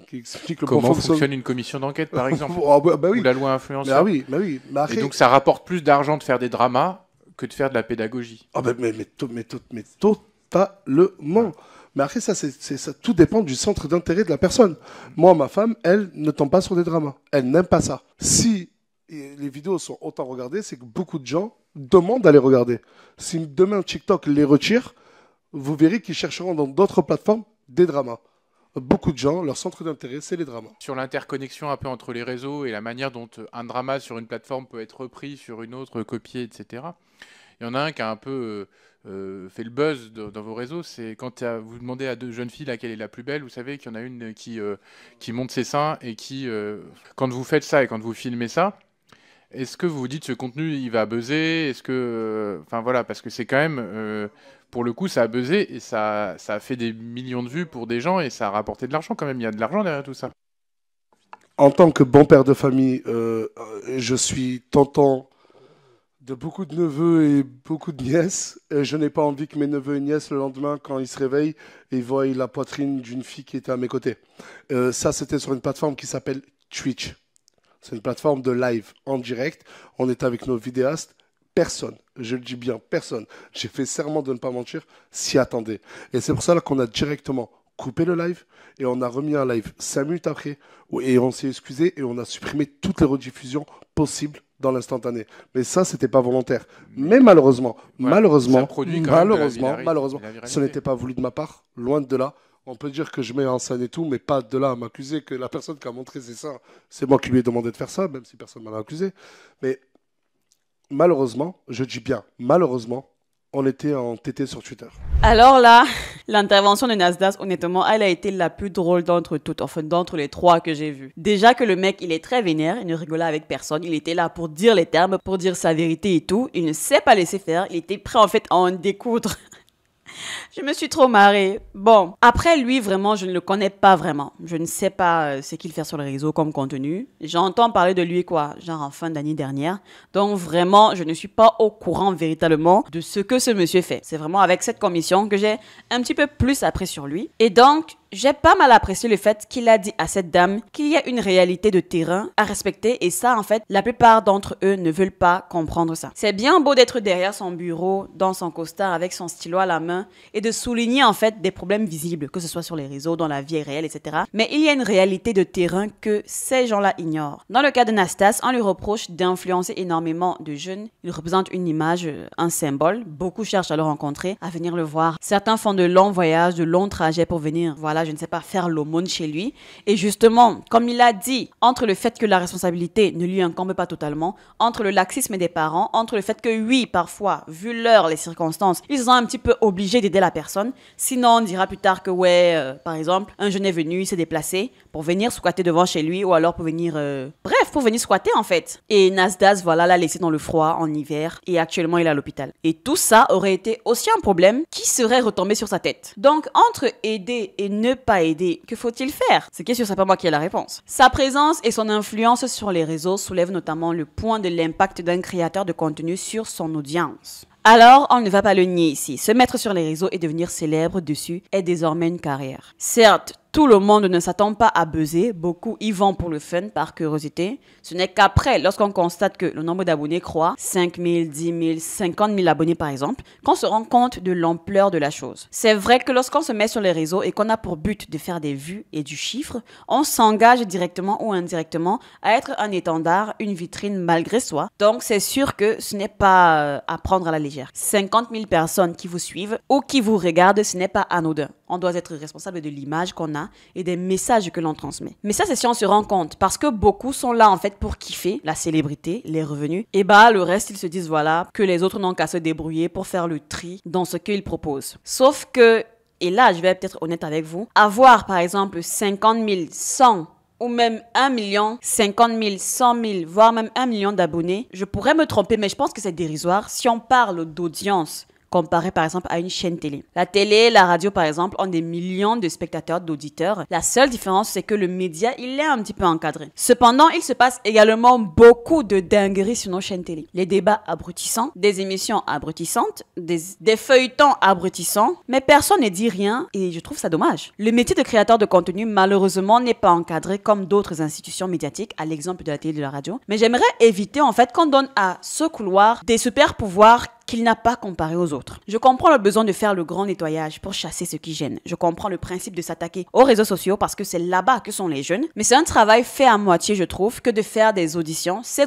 qui explique le comment fonctionne une commission d'enquête, par exemple, oui. ou la loi influenceur. Oui. Mais après... Et donc ça rapporte plus d'argent de faire des dramas que de faire de la pédagogie. Mais totalement. Mais après, ça, tout dépend du centre d'intérêt de la personne. Moi, ma femme, elle ne tombe pas sur des dramas. Elle n'aime pas ça. Si les vidéos sont autant regardées, c'est que beaucoup de gens demandent à les regarder. Si demain TikTok les retire, vous verrez qu'ils chercheront dans d'autres plateformes des dramas. beaucoup de gens, leur centre d'intérêt, c'est les dramas. Sur l'interconnexion un peu entre les réseaux et la manière dont un drama sur une plateforme peut être repris sur une autre, copié, etc. Il y en a un qui a un peu fait le buzz dans vos réseaux, c'est quand vous demandez à deux jeunes filles laquelle est la plus belle, vous savez qu'il y en a une qui monte ses seins et qui, quand vous faites ça et quand vous filmez ça, est-ce que vous vous dites ce contenu il va buzzer? Est-ce que, enfin voilà, parce que c'est quand même, pour le coup, ça a buzzé et ça a fait des millions de vues pour des gens et ça a rapporté de l'argent quand même. Il y a de l'argent derrière tout ça. En tant que bon père de famille, je suis tentant de beaucoup de neveux et beaucoup de nièces. Et je n'ai pas envie que mes neveux et nièces, le lendemain, quand ils se réveillent, ils voient la poitrine d'une fille qui était à mes côtés. Ça, c'était sur une plateforme qui s'appelle Twitch. C'est une plateforme de live en direct. On est avec nos vidéastes. Personne, je le dis bien, personne. J'ai fait serment de ne pas mentir, s'y attendait. Et c'est pour ça qu'on a directement coupé le live et on a remis un live 5 minutes après et on s'est excusé et on a supprimé toutes les rediffusions possibles dans l'instantané. Mais ça, c'était pas volontaire. Mais malheureusement, malheureusement, ce n'était pas voulu de ma part, loin de là. On peut dire que je mets en scène et tout, mais pas de là à m'accuser que la personne qui a montré ses seins, c'est moi qui lui ai demandé de faire ça, même si personne ne m'en a accusé. Mais malheureusement, je dis bien malheureusement, on était en TT sur Twitter. Alors là, l'intervention de Nasdaq, honnêtement, elle a été la plus drôle d'entre toutes, enfin d'entre les 3 que j'ai vues. Déjà que le mec, il est très vénère, il ne rigolait avec personne, il était là pour dire les termes, pour dire sa vérité et tout, il ne s'est pas laissé faire, il était prêt en fait à en découdre. Je me suis trop marrée. Bon, après lui, vraiment, je ne le connais pas vraiment. Je ne sais pas ce qu'il fait sur les réseaux comme contenu. J'entends parler de lui, genre en fin d'année dernière. Donc vraiment, je ne suis pas au courant véritablement de ce que ce monsieur fait. C'est vraiment avec cette commission que j'ai un petit peu plus appris sur lui. Et donc, j'ai pas mal apprécié le fait qu'il a dit à cette dame qu'il y a une réalité de terrain à respecter et ça, en fait, la plupart d'entre eux ne veulent pas comprendre ça. C'est bien beau d'être derrière son bureau, dans son costard, avec son stylo à la main et de souligner, en fait, des problèmes visibles, que ce soit sur les réseaux, dans la vie réelle, etc. Mais il y a une réalité de terrain que ces gens-là ignorent. Dans le cas de Nastas, on lui reproche d'influencer énormément de jeunes. Il représente une image, un symbole. Beaucoup cherchent à le rencontrer, à venir le voir. Certains font de longs voyages, de longs trajets pour venir, je ne sais pas, faire l'aumône chez lui. Et justement, comme il a dit, entre le fait que la responsabilité ne lui incombe pas totalement, entre le laxisme des parents, entre le fait que oui, parfois, vu l'heure, les circonstances, ils sont un petit peu obligés d'aider la personne. Sinon, on dira plus tard que par exemple, un jeune est venu, il s'est déplacé pour venir squatter devant chez lui ou alors pour venir, pour venir squatter en fait. Et Nasdaq, l'a laissé dans le froid en hiver et actuellement il est à l'hôpital. Et tout ça aurait été aussi un problème qui serait retombé sur sa tête. Donc, entre aider et ne pas aider, que faut-il faire? C'est sûr, c'est pas moi qui ai la réponse. Sa présence et son influence sur les réseaux soulèvent notamment le point de l'impact d'un créateur de contenu sur son audience. Alors, on ne va pas le nier ici. Se mettre sur les réseaux et devenir célèbre dessus est désormais une carrière. Certes, tout le monde ne s'attend pas à buzzer. Beaucoup y vont pour le fun, par curiosité. Ce n'est qu'après, lorsqu'on constate que le nombre d'abonnés croît, 5 000, 10 000, 50 000 abonnés par exemple, qu'on se rend compte de l'ampleur de la chose. C'est vrai que lorsqu'on se met sur les réseaux et qu'on a pour but de faire des vues et du chiffre, on s'engage directement ou indirectement à être un étendard, une vitrine malgré soi. Donc c'est sûr que ce n'est pas à prendre à la légère. 50 000 personnes qui vous suivent ou qui vous regardent, ce n'est pas anodin. On doit être responsable de l'image qu'on a et des messages que l'on transmet. Mais ça, c'est si on se rend compte, parce que beaucoup sont là en fait pour kiffer la célébrité, les revenus, et le reste, ils se disent que les autres n'ont qu'à se débrouiller pour faire le tri dans ce qu'ils proposent. Sauf que, et là, je vais peut-être honnête avec vous, avoir par exemple 50 000, 100 ou même 1 million, 50 000, 100 000, voire même 1 million d'abonnés, je pourrais me tromper, mais je pense que c'est dérisoire si on parle d'audience comparé par exemple à une chaîne télé. La télé, la radio par exemple ont des millions de spectateurs, d'auditeurs. La seule différence c'est que le média, il est un petit peu encadré. Cependant, il se passe également beaucoup de dingueries sur nos chaînes télé. Les débats abrutissants, des émissions abrutissantes, des feuilletons abrutissants, mais personne ne dit rien et je trouve ça dommage. Le métier de créateur de contenu malheureusement n'est pas encadré comme d'autres institutions médiatiques, à l'exemple de la télé et de la radio. Mais j'aimerais éviter en fait qu'on donne à ce couloir des super pouvoirs qu'il n'a pas comparé aux autres. Je comprends le besoin de faire le grand nettoyage pour chasser ce qui gêne. Je comprends le principe de s'attaquer aux réseaux sociaux parce que c'est là-bas que sont les jeunes. Mais c'est un travail fait à moitié, je trouve, que de faire des auditions, ces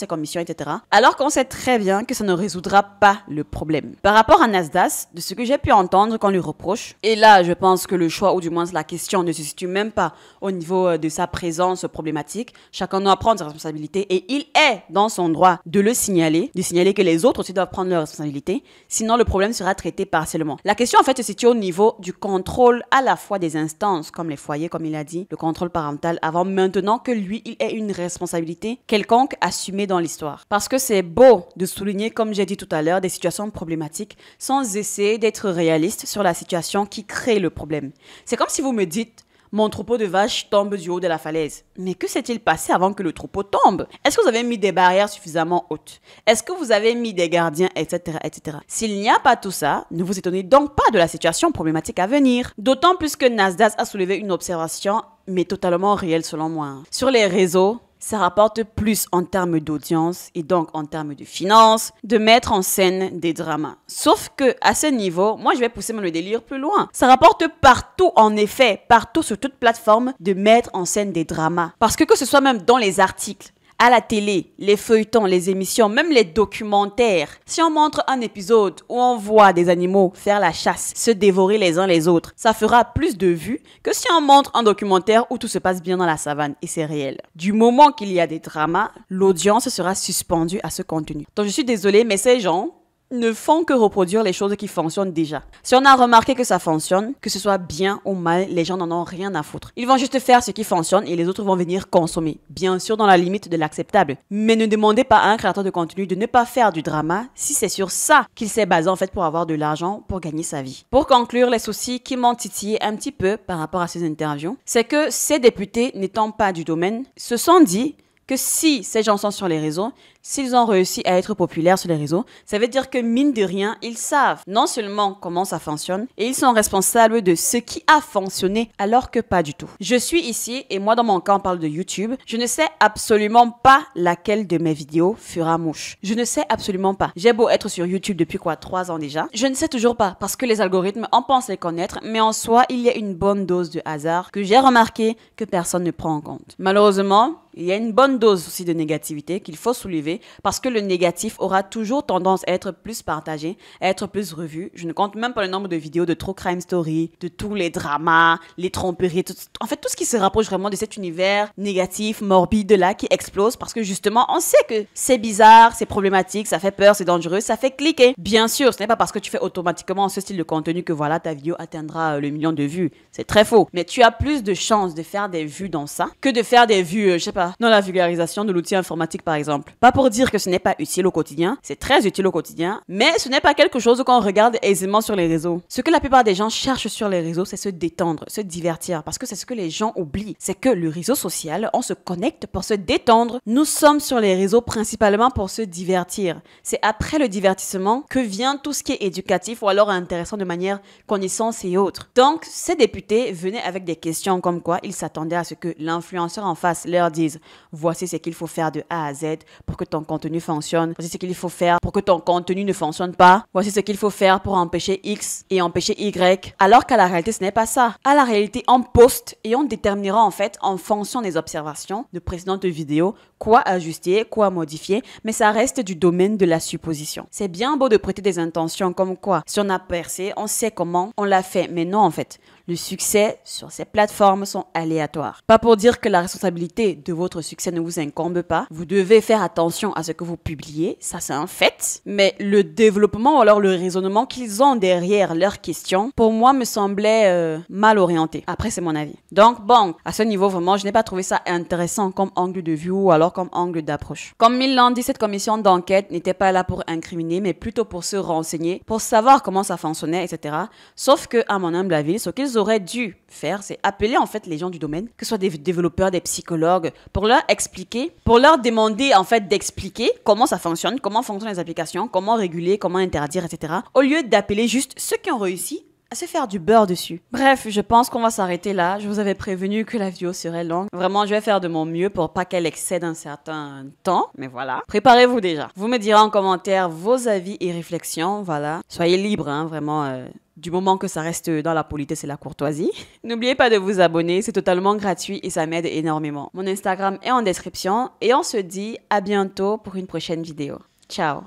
commissions, etc. Alors qu'on sait très bien que ça ne résoudra pas le problème. Par rapport à Nasdaq, de ce que j'ai pu entendre qu'on lui reproche, et là, je pense que le choix, ou du moins la question, ne se situe même pas au niveau de sa présence problématique. Chacun doit prendre ses responsabilités et il est dans son droit de le signaler, de signaler que les autres aussi doivent prendre leurs responsabilités. Sinon, le problème sera traité partiellement. La question, en fait, se situe au niveau du contrôle à la fois des instances, comme les foyers, comme il a dit, le contrôle parental, avant maintenant que lui, il ait une responsabilité quelconque assumée dans l'histoire. Parce que c'est beau de souligner, comme j'ai dit tout à l'heure, des situations problématiques sans essayer d'être réaliste sur la situation qui crée le problème. C'est comme si vous me dites: mon troupeau de vaches tombe du haut de la falaise. Mais que s'est-il passé avant que le troupeau tombe? Est-ce que vous avez mis des barrières suffisamment hautes? Est-ce que vous avez mis des gardiens, etc., etc. S'il n'y a pas tout ça, ne vous étonnez donc pas de la situation problématique à venir. D'autant plus que Nasdaq a soulevé une observation, mais totalement réelle selon moi. Sur les réseaux, ça rapporte plus en termes d'audience et donc en termes de finances, de mettre en scène des dramas. Sauf que à ce niveau, moi je vais pousser le délire plus loin. Ça rapporte partout, en effet, partout sur toute plateforme, de mettre en scène des dramas. Parce que ce soit même dans les articles, à la télé, les feuilletons, les émissions, même les documentaires. Si on montre un épisode où on voit des animaux faire la chasse, se dévorer les uns les autres, ça fera plus de vues que si on montre un documentaire où tout se passe bien dans la savane et c'est réel. Du moment qu'il y a des dramas, l'audience sera suspendue à ce contenu. Donc je suis désolée, mais ces gens ne font que reproduire les choses qui fonctionnent déjà. Si on a remarqué que ça fonctionne, que ce soit bien ou mal, les gens n'en ont rien à foutre. Ils vont juste faire ce qui fonctionne et les autres vont venir consommer. Bien sûr dans la limite de l'acceptable. Mais ne demandez pas à un créateur de contenu de ne pas faire du drama si c'est sur ça qu'il s'est basé en fait pour avoir de l'argent, pour gagner sa vie. Pour conclure, les soucis qui m'ont titillé un petit peu par rapport à ces interviews, c'est que ces députés n'étant pas du domaine, se sont dit que si ces gens sont sur les réseaux, s'ils ont réussi à être populaires sur les réseaux, ça veut dire que mine de rien, ils savent non seulement comment ça fonctionne, et ils sont responsables de ce qui a fonctionné, alors que pas du tout. Je suis ici, et moi dans mon cas on parle de YouTube, je ne sais absolument pas laquelle de mes vidéos fera mouche. Je ne sais absolument pas. J'ai beau être sur YouTube depuis 3 ans déjà, je ne sais toujours pas, parce que les algorithmes, on pense les connaître, mais en soi, il y a une bonne dose de hasard que j'ai remarqué que personne ne prend en compte. Malheureusement, il y a une bonne dose aussi de négativité qu'il faut soulever parce que le négatif aura toujours tendance à être plus partagé, à être plus revu. Je ne compte même pas le nombre de vidéos de True Crime Story, de tous les dramas, les tromperies, en fait tout ce qui se rapproche vraiment de cet univers négatif, morbide là qui explose parce que justement on sait que c'est bizarre, c'est problématique, ça fait peur, c'est dangereux, ça fait cliquer. Bien sûr, ce n'est pas parce que tu fais automatiquement ce style de contenu que voilà ta vidéo atteindra le million de vues. C'est très faux. Mais tu as plus de chances de faire des vues dans ça que de faire des vues, je sais pas, dans la vulgarisation de l'outil informatique par exemple. Pas pour dire que ce n'est pas utile au quotidien, c'est très utile au quotidien, mais ce n'est pas quelque chose qu'on regarde aisément sur les réseaux. Ce que la plupart des gens cherchent sur les réseaux, c'est se détendre, se divertir, parce que c'est ce que les gens oublient. C'est que le réseau social, on se connecte pour se détendre. Nous sommes sur les réseaux principalement pour se divertir. C'est après le divertissement que vient tout ce qui est éducatif ou alors intéressant de manière connaissance et autres. Donc, ces députés venaient avec des questions comme quoi ils s'attendaient à ce que l'influenceur en face leur dise « Voici ce qu'il faut faire de A à Z pour que ton contenu fonctionne. Voici ce qu'il faut faire pour que ton contenu ne fonctionne pas. Voici ce qu'il faut faire pour empêcher X et empêcher Y. » Alors qu'à la réalité, ce n'est pas ça. À la réalité, on poste et on déterminera en fait, en fonction des observations de précédentes vidéos, quoi ajuster, quoi modifier, mais ça reste du domaine de la supposition. C'est bien beau de prêter des intentions comme quoi, si on a percé, on sait comment on l'a fait, mais non en fait. Le succès sur ces plateformes sont aléatoires. Pas pour dire que la responsabilité de votre succès ne vous incombe pas. Vous devez faire attention à ce que vous publiez, ça c'est un fait. Mais le développement ou alors le raisonnement qu'ils ont derrière leurs questions, pour moi me semblait mal orienté. Après c'est mon avis. Donc bon, à ce niveau vraiment, je n'ai pas trouvé ça intéressant comme angle de vue ou alors comme angle d'approche. Comme ils l'ont dit, cette commission d'enquête n'était pas là pour incriminer, mais plutôt pour se renseigner, pour savoir comment ça fonctionnait, etc. Sauf que, à mon humble avis, ce qu'ils auraient dû faire, c'est appeler en fait les gens du domaine, que ce soit des développeurs, des psychologues, pour leur expliquer, pour leur demander en fait d'expliquer comment ça fonctionne, comment fonctionnent les applications, comment réguler, comment interdire, etc. Au lieu d'appeler juste ceux qui ont réussi à se faire du beurre dessus. Bref, je pense qu'on va s'arrêter là. Je vous avais prévenu que la vidéo serait longue. Vraiment, je vais faire de mon mieux pour pas qu'elle excède un certain temps. Mais voilà, préparez-vous déjà. Vous me direz en commentaire vos avis et réflexions. Voilà, soyez libres, hein, vraiment. Du moment que ça reste dans la politesse et la courtoisie. N'oubliez pas de vous abonner, c'est totalement gratuit et ça m'aide énormément. Mon Instagram est en description et on se dit à bientôt pour une prochaine vidéo. Ciao!